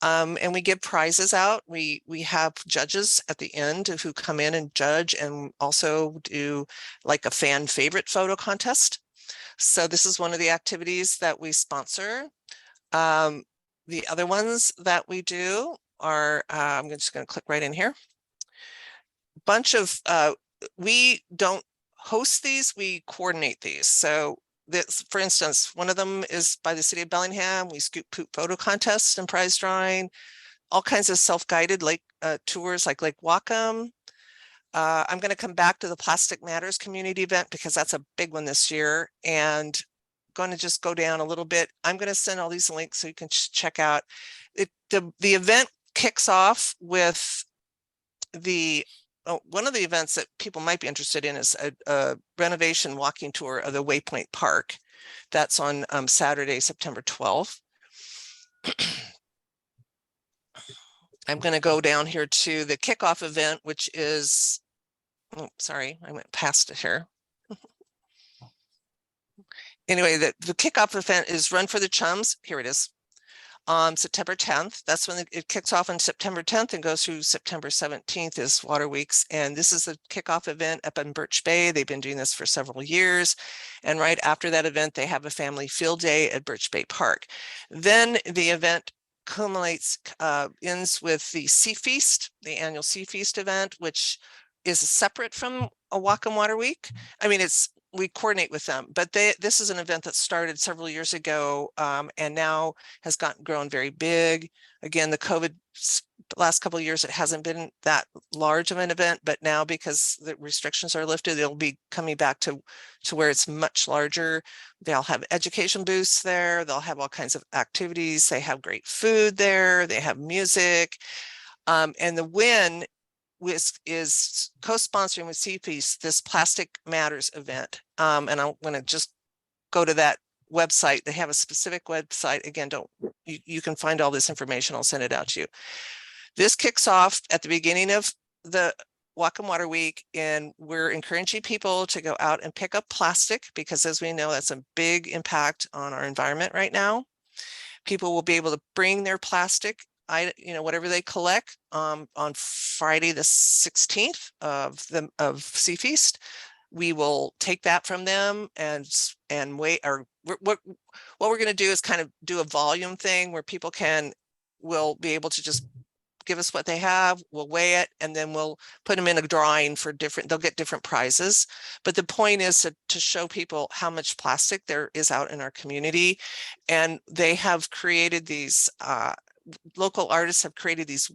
And we give prizes out. We have judges at the end who come in and judge, and also do like a fan favorite photo contest. So this is one of the activities that we sponsor. The other ones that we do are, I'm just going to click right in here. bunch of, we don't host these, we coordinate these. So this, for instance, one of them is by the city of Bellingham. We scoop poop photo contest and prize drawing, all kinds of self-guided lake tours like Lake Whatcom. I'm going to come back to the Plastic Matters community event because that's a big one this year, and going to just go down a little bit. I'm going to send all these links so you can check out it. The event kicks off with one of the events that people might be interested in is a renovation walking tour of the Waypoint Park. That's on Saturday, September 12th. I'm going to go down here to the kickoff event, which is, oh, sorry, I went past it here. Anyway, the kickoff event is Run for the Chums. Here it is. September 10th. That's when it kicks off on September 10th and goes through September 17th is Water Weeks. And this is the kickoff event up in Birch Bay. They've been doing this for several years. And right after that event, they have a family field day at Birch Bay Park. Then the event culminates, ends with the Sea Feast, the annual Sea Feast event, which is separate from a Whatcom Water Week. I mean, we coordinate with them, but this is an event that started several years ago and now has grown very big. Again, the last couple of years, it hasn't been that large of an event, but now because the restrictions are lifted, they'll be coming back to where it's much larger. They'll have education booths there. They'll have all kinds of activities. They have great food there. They have music. And the win is co-sponsoring with CP's this Plastic Matters event. And I'm going to just go to that website. They have a specific website. Again, you can find all this information. I'll send it out to you. This kicks off at the beginning of the Whatcom Water Week, and we're encouraging people to go out and pick up plastic because, as we know, that's a big impact on our environment right now. People will be able to bring their plastic, whatever they collect on Friday the 16th of Sea Feast. We will take that from them and wait. Or what we're going to do is kind of do a volume thing where people will be able to just give us what they have. We'll weigh it, and then we'll put them in a drawing for they'll get different prizes. But the point is to show people how much plastic there is out in our community. And they have created these, local artists have created these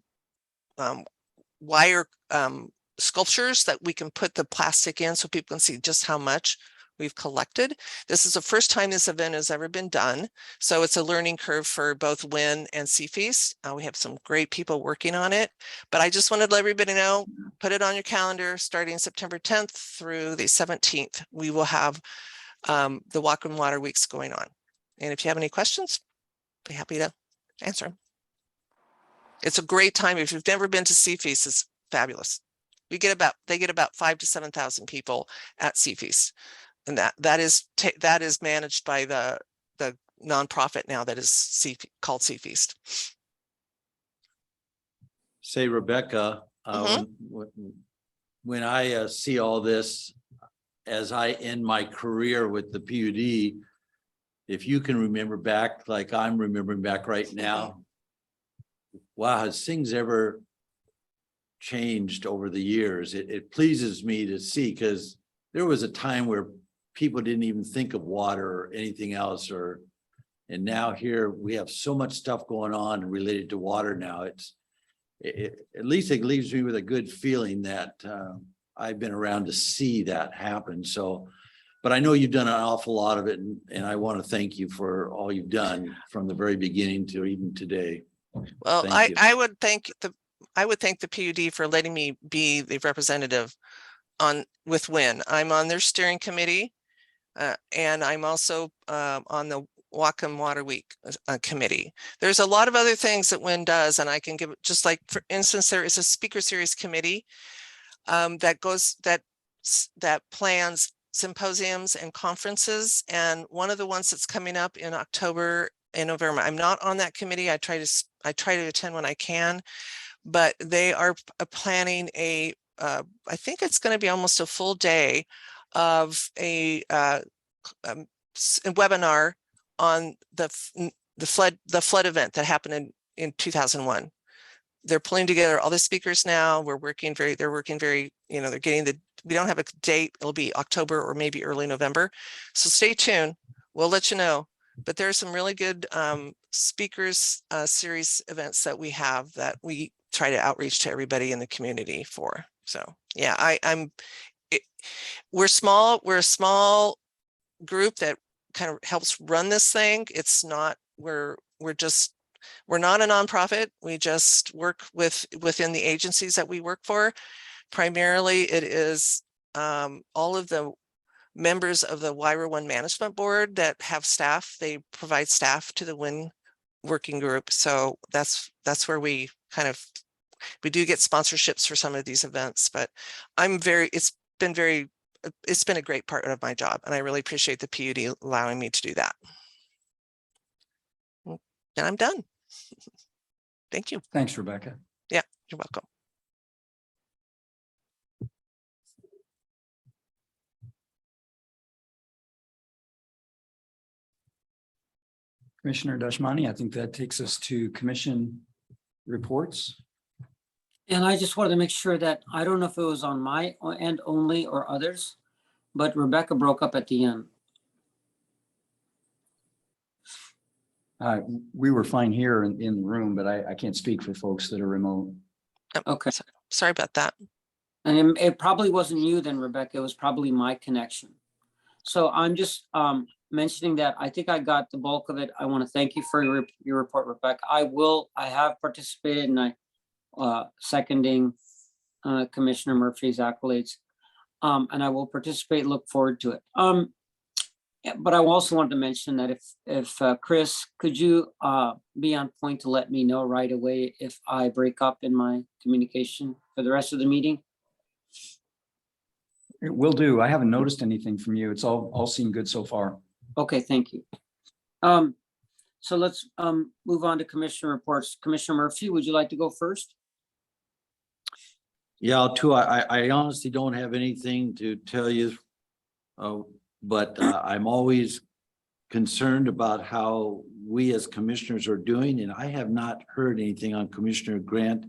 wire sculptures that we can put the plastic in so people can see just how much we've collected. This is the first time this event has ever been done. So it's a learning curve for both WIN and Sea Feast. We have some great people working on it, but I just wanted to let everybody know, put it on your calendar starting September 10th through the 17th. We will have the Whatcom Water Weeks going on. And if you have any questions, I'd be happy to answer them. It's a great time. If you've never been to Sea Feast, it's fabulous. They get about 5,000 to 7,000 people at Sea Feast. And that is managed by the nonprofit now that is called Sea Feast. Say, Rebecca, when I see all this as I end my career with the PUD, if you can remember back like I'm remembering back right now, wow, has things ever changed over the years? It pleases me to see, because there was a time where people didn't even think of water or anything else, and now here we have so much stuff going on related to water now. At least it leaves me with a good feeling that I've been around to see that happen. So, but I know you've done an awful lot of it, and I want to thank you for all you've done from the very beginning to even today. Well, I would thank the PUD for letting me be the representative with WIN. I'm on their steering committee, and I'm also on the Whatcom Water Week committee. There's a lot of other things that WIN does, and I can give, just like, for instance, there is a speaker series committee that plans symposiums and conferences, and one of the ones that's coming up in October and November. I'm not on that committee. I try to attend when I can, but they are planning I think it's going to be almost a full day of a webinar on the flood event that happened in 2001. they're pulling together all the speakers now. They're working very, they're getting we don't have a date. It'll be October or maybe early November. So stay tuned. We'll let you know. But there are some really good speakers series events that we have that we try to outreach to everybody in the community for. So yeah, we're small. We're a small group that kind of helps run this thing. It's not, we're not a nonprofit. We just work within the agencies that we work for. Primarily, it is all of the members of the WIRA One Management Board that have staff. They provide staff to the WIN working group. So that's where we do get sponsorships for some of these events. But it's been a great part of my job, and I really appreciate the PUD allowing me to do that. And I'm done. Thank you. Thanks, Rebecca. Yeah, you're welcome. Commissioner Dashmani, I think that takes us to commission reports. And I just wanted to make sure that, I don't know if it was on my end only or others, but Rebecca broke up at the end. We were fine here in the room, but I can't speak for folks that are remote. Okay. Sorry about that. And it probably wasn't you then, Rebecca. It was probably my connection. So I'm just mentioning that I think I got the bulk of it. I want to thank you for your report, Rebecca. I have participated in seconding Commissioner Murphy's accolades, and I will participate, look forward to it. But I also want to mention that if Chris, could you be on point to let me know right away if I break up in my communication for the rest of the meeting? It will do. I haven't noticed anything from you. It's all seemed good so far. Okay, thank you. So let's move on to commissioner reports. Commissioner Murphy, would you like to go first? Yeah, too. I honestly don't have anything to tell you. But I'm always concerned about how we as commissioners are doing, and I have not heard anything on Commissioner Grant,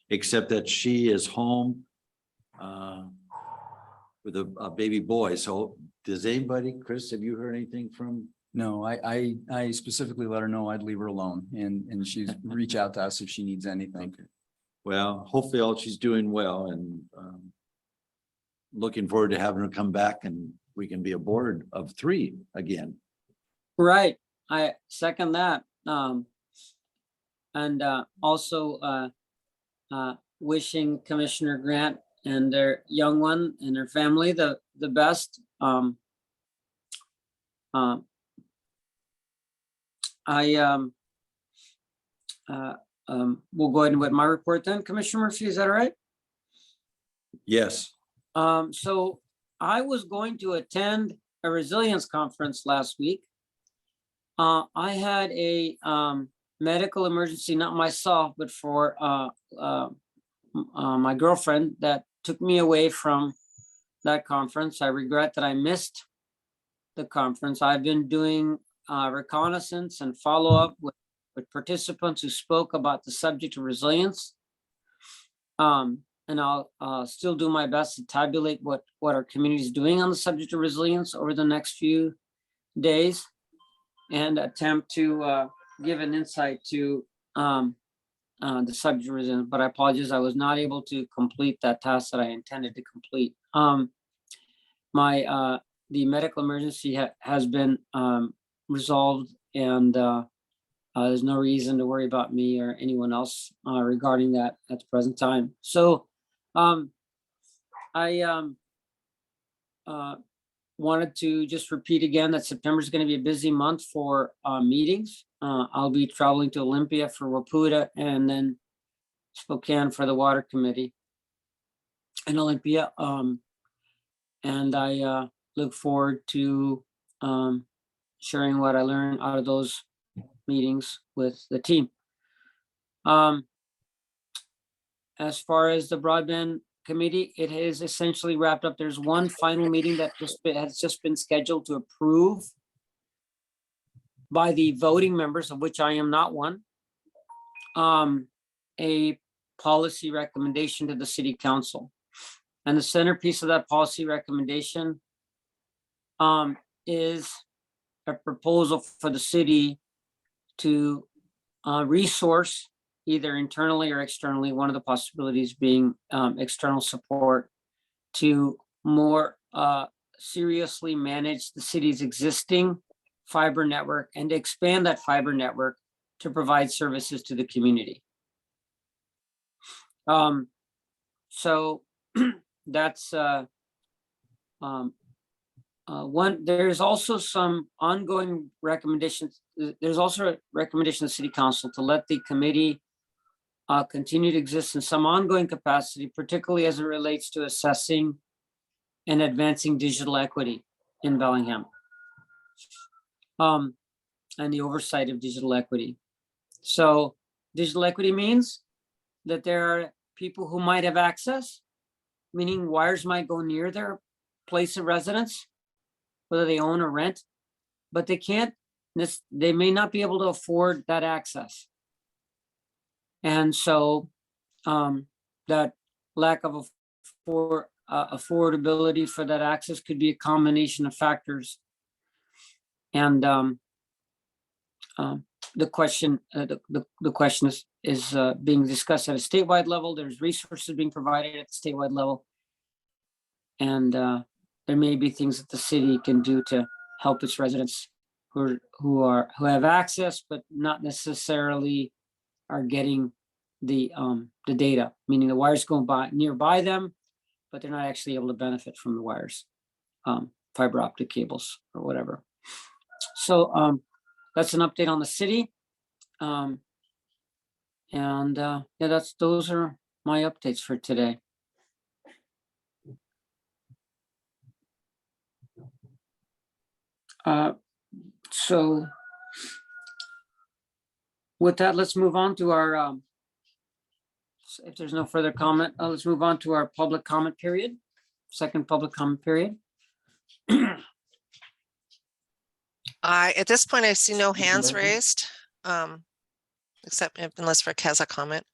except that she is home with a baby boy. So does anybody, Chris, have you heard anything from? No, I specifically let her know I'd leave her alone, and she's reach out to us if she needs anything. Okay. Well, hopefully all she's doing well, and looking forward to having her come back and we can be a board of 3 again. Right, I second that. And also wishing Commissioner Grant and their young one and their family the best. We'll go ahead and with my report then. Commissioner Murphy, is that all right? Yes. So I was going to attend a resilience conference last week. I had a medical emergency, not myself, but for my girlfriend that took me away from that conference. I regret that I missed the conference. I've been doing reconnaissance and follow-up with participants who spoke about the subject of resilience. And I'll still do my best to tabulate what our community is doing on the subject of resilience over the next few days and attempt to give an insight to the subject of resilience. But I apologize, I was not able to complete that task that I intended to complete. The medical emergency has been resolved, and there's no reason to worry about me or anyone else regarding that at the present time. So I wanted to just repeat again that September is going to be a busy month for meetings. I'll be traveling to Olympia for WAPUDA and then Spokane for the Water Committee in Olympia. And I look forward to sharing what I learned out of those meetings with the team. As far as the broadband committee, it is essentially wrapped up. There's one final meeting that has just been scheduled to approve by the voting members, of which I am not one, a policy recommendation to the city council. And the centerpiece of that policy recommendation is a proposal for the city to resource either internally or externally, one of the possibilities being external support to more seriously manage the city's existing fiber network and to expand that fiber network to provide services to the community. So that's one. There's also some ongoing recommendations. There's also a recommendation to the city council to let the committee continue to exist in some ongoing capacity, particularly as it relates to assessing and advancing digital equity in Bellingham. And the oversight of digital equity. So digital equity means that there are people who might have access, meaning wires might go near their place of residence, whether they own or rent, but they can't, they may not be able to afford that access. And so that lack of affordability for that access could be a combination of factors. And the question is being discussed at a statewide level. There's resources being provided at the statewide level. And there may be things that the city can do to help its residents who have access, but not necessarily are getting the data, meaning the wires going by nearby them, but they're not actually able to benefit from the wires, fiber optic cables or whatever. So that's an update on the city. Yeah, those are my updates for today. So with that, let's move on to our, if there's no further comment, let's move on to our public comment period, second public comment period. At this point, I see no hands raised, except unless Rick has a comment.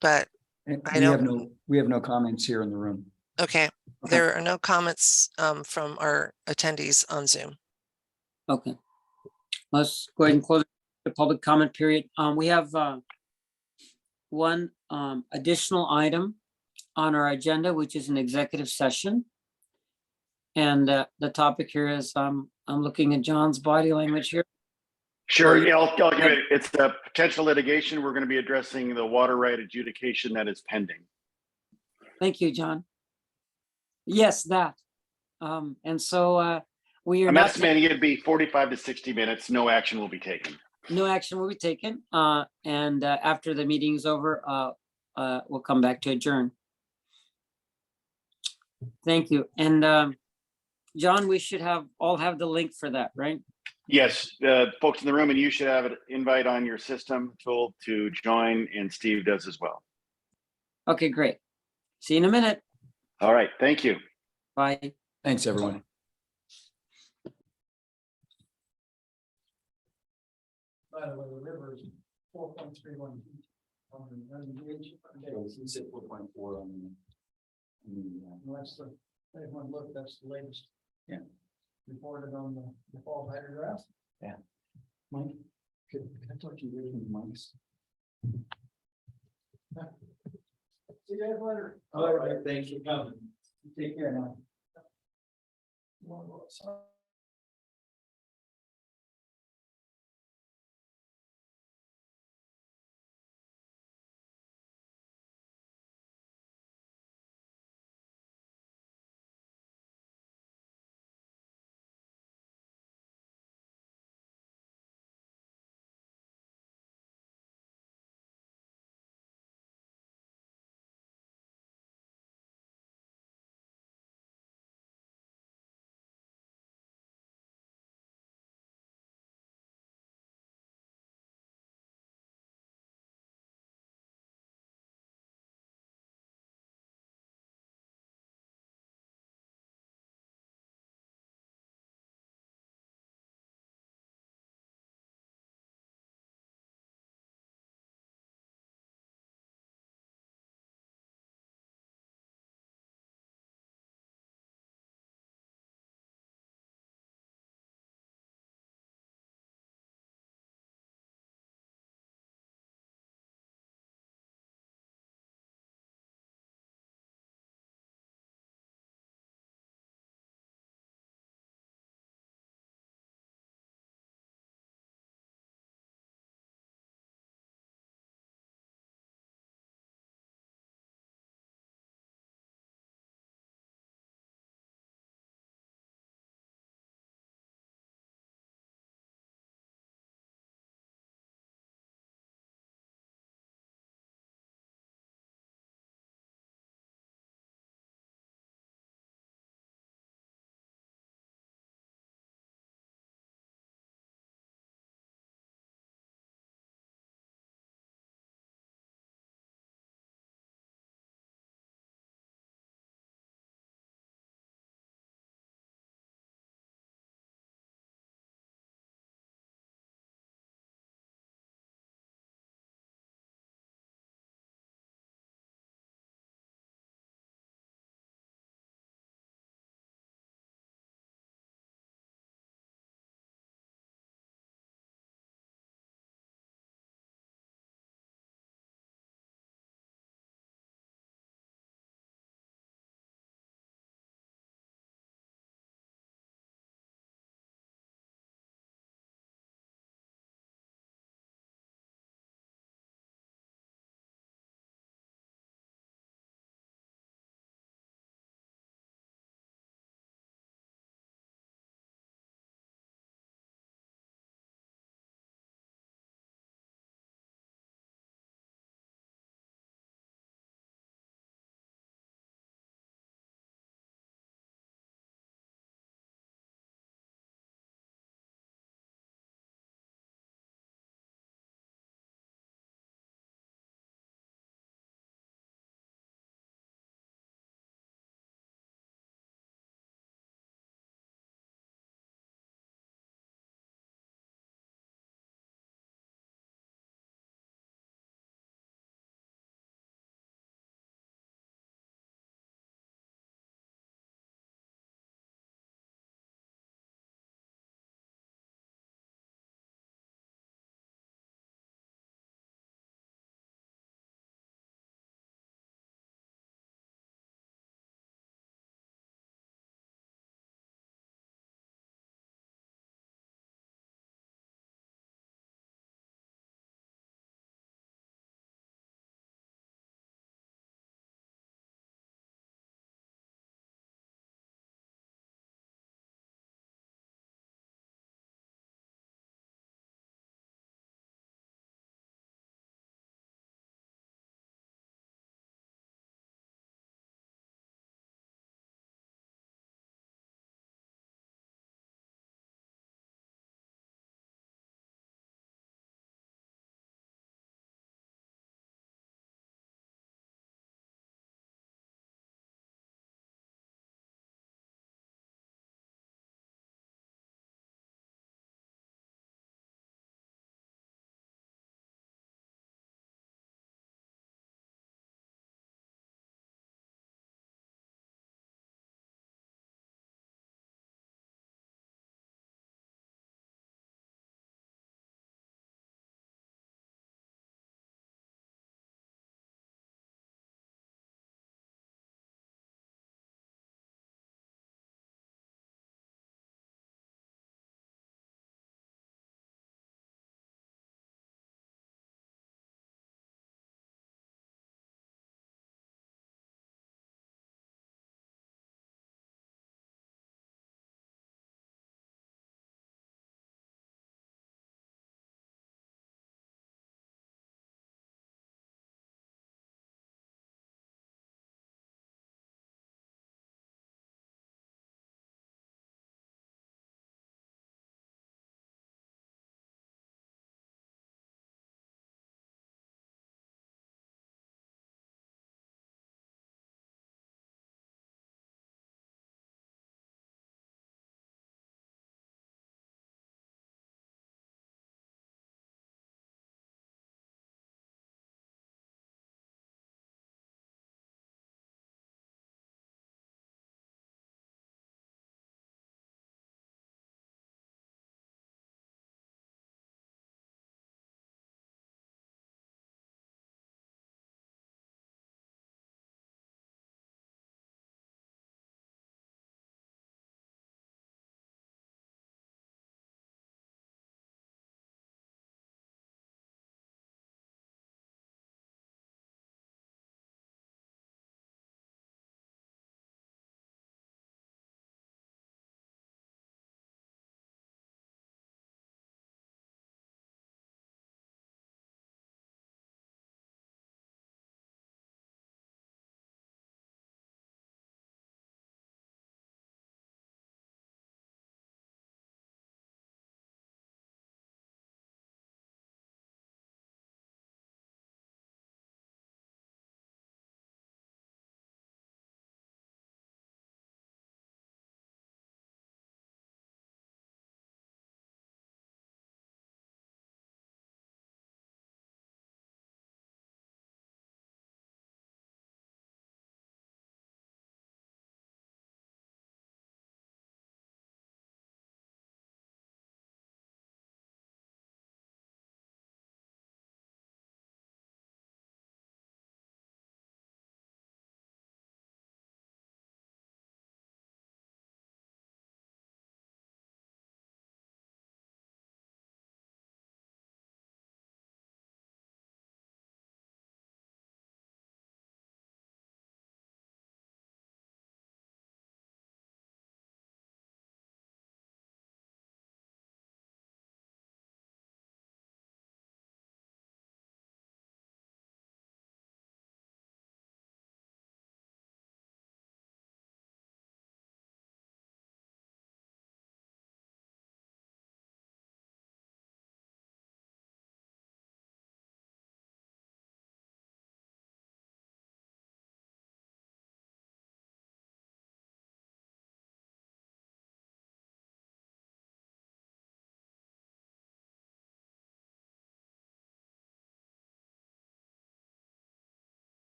But And I don't. we have no comments here in the room. Okay, Okay. there are no comments from our attendees on Zoom. Okay, let's go ahead and close the public comment period. We have one additional item on our agenda, which is an executive session. And the topic here is, I'm looking at John's body language here. Sure, yeah, I'll give it. It's the potential litigation. We're going to be addressing the water right adjudication that is pending. Thank you, John. Yes, that. And so we are I'm not, estimating it'd be 45 to 60 minutes. No action will be taken. no action will be taken. And after the meeting is over, we'll come back to adjourn. Thank you. And John, we should all have the link for that, right? Yes, folks in the room, and you should have an invite on your system tool to join, and Steve does as well. Okay, great. See you in a minute. All right, thank you. Bye. Thanks, everyone. By the way, the river is 4.31 feet. He said 4.4 on That's the, everyone look, that's the latest. Yeah. Reported on the fall hydrograph. Yeah. Mike, can I talk to you later in Mike's? See you guys later. All right, thanks for coming. Take care now.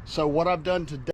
So what I've done today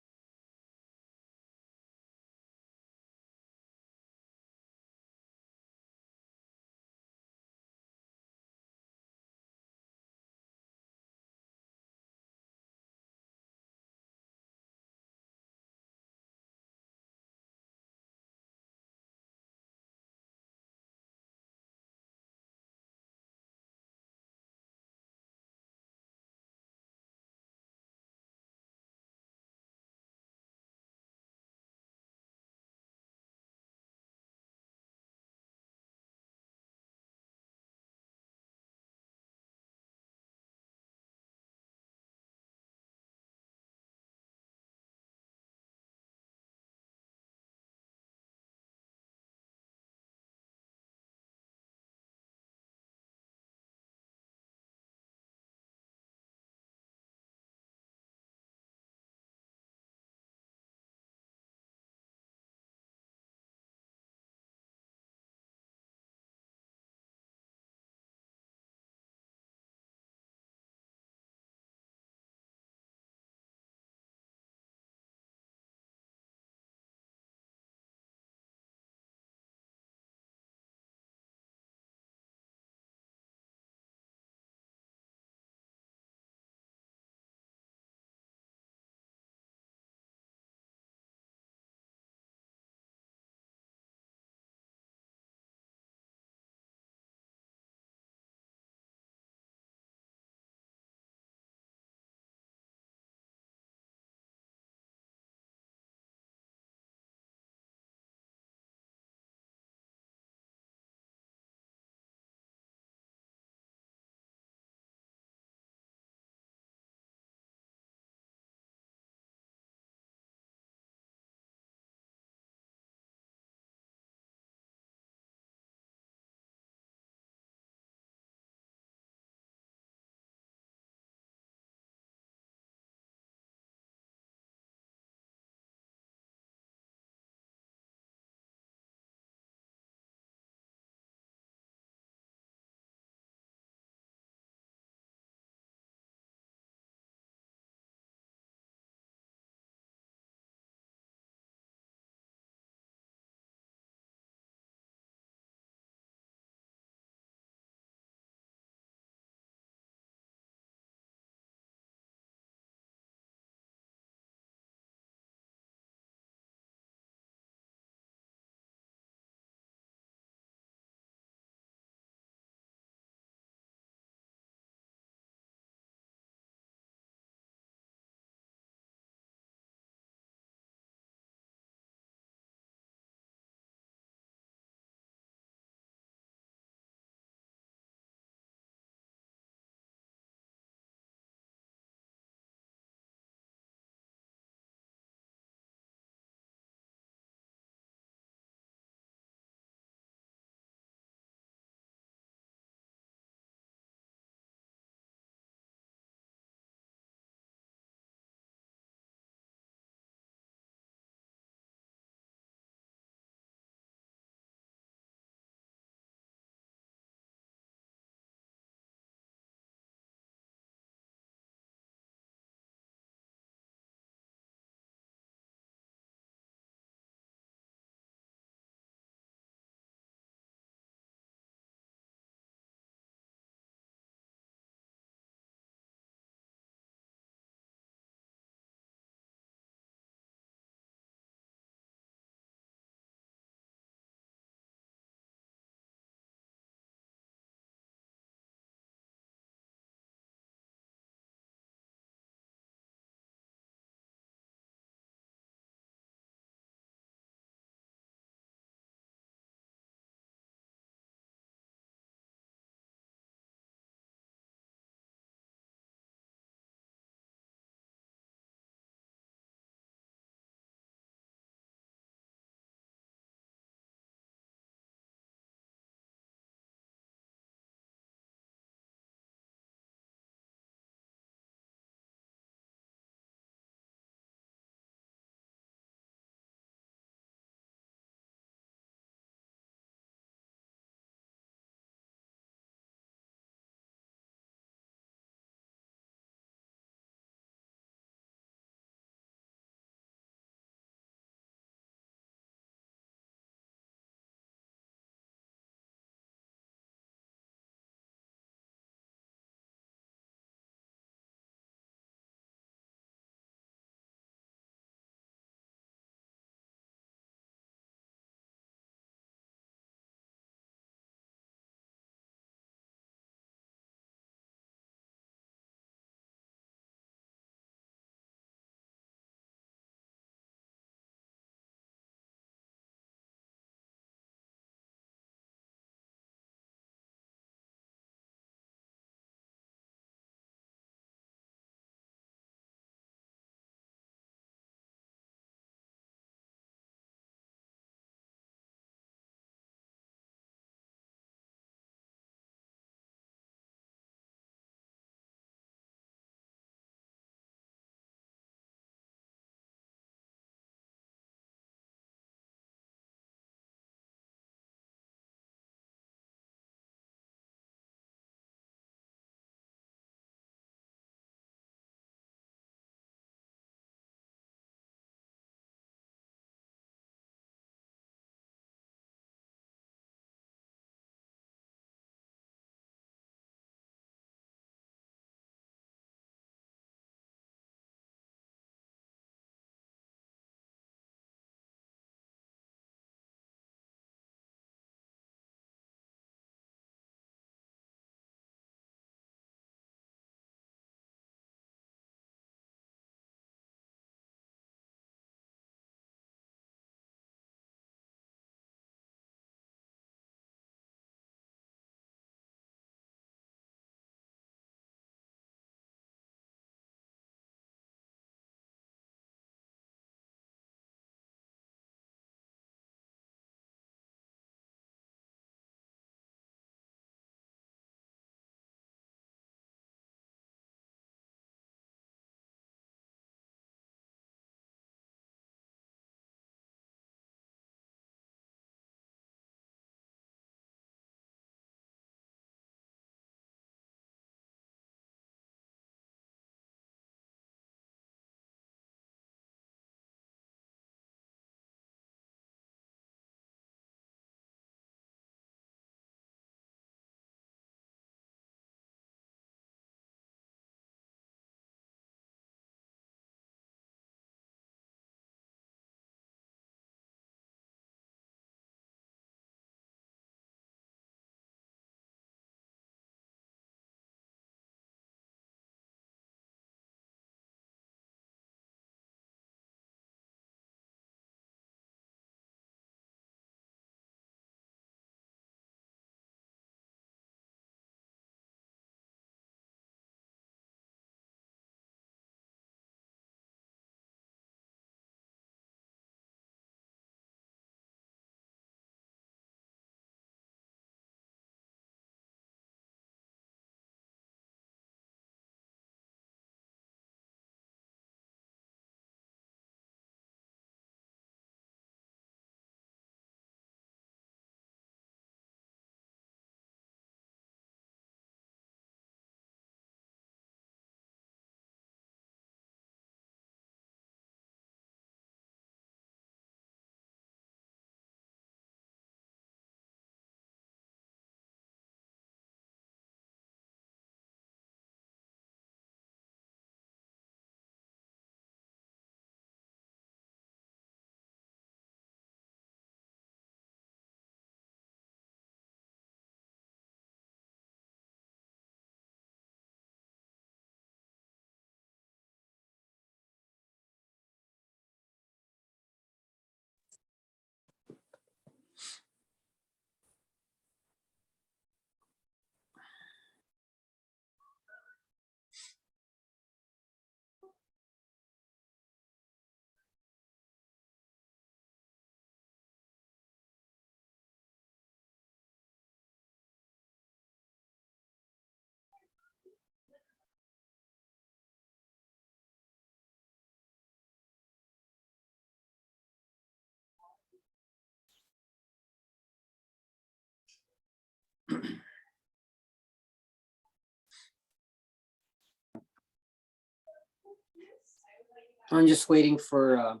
I'm just waiting for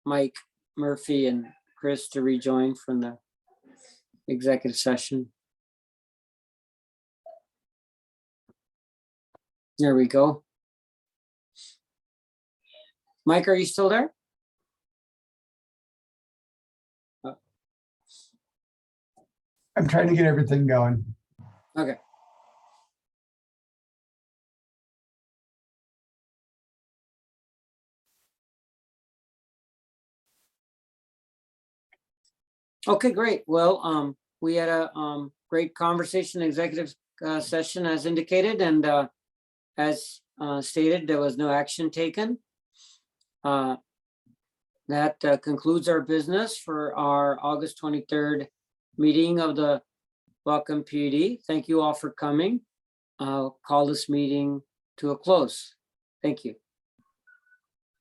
Mike Murphy and Chris to rejoin from the executive session. There we go. Mike, are you still there? I'm trying to get everything going. Okay. Okay, great. Well, we had a great conversation, executive session as indicated, and as stated, there was no action taken. That concludes our business for our August 23rd meeting of the Whatcom PUD. Thank you all for coming. I'll call this meeting to a close. Thank you.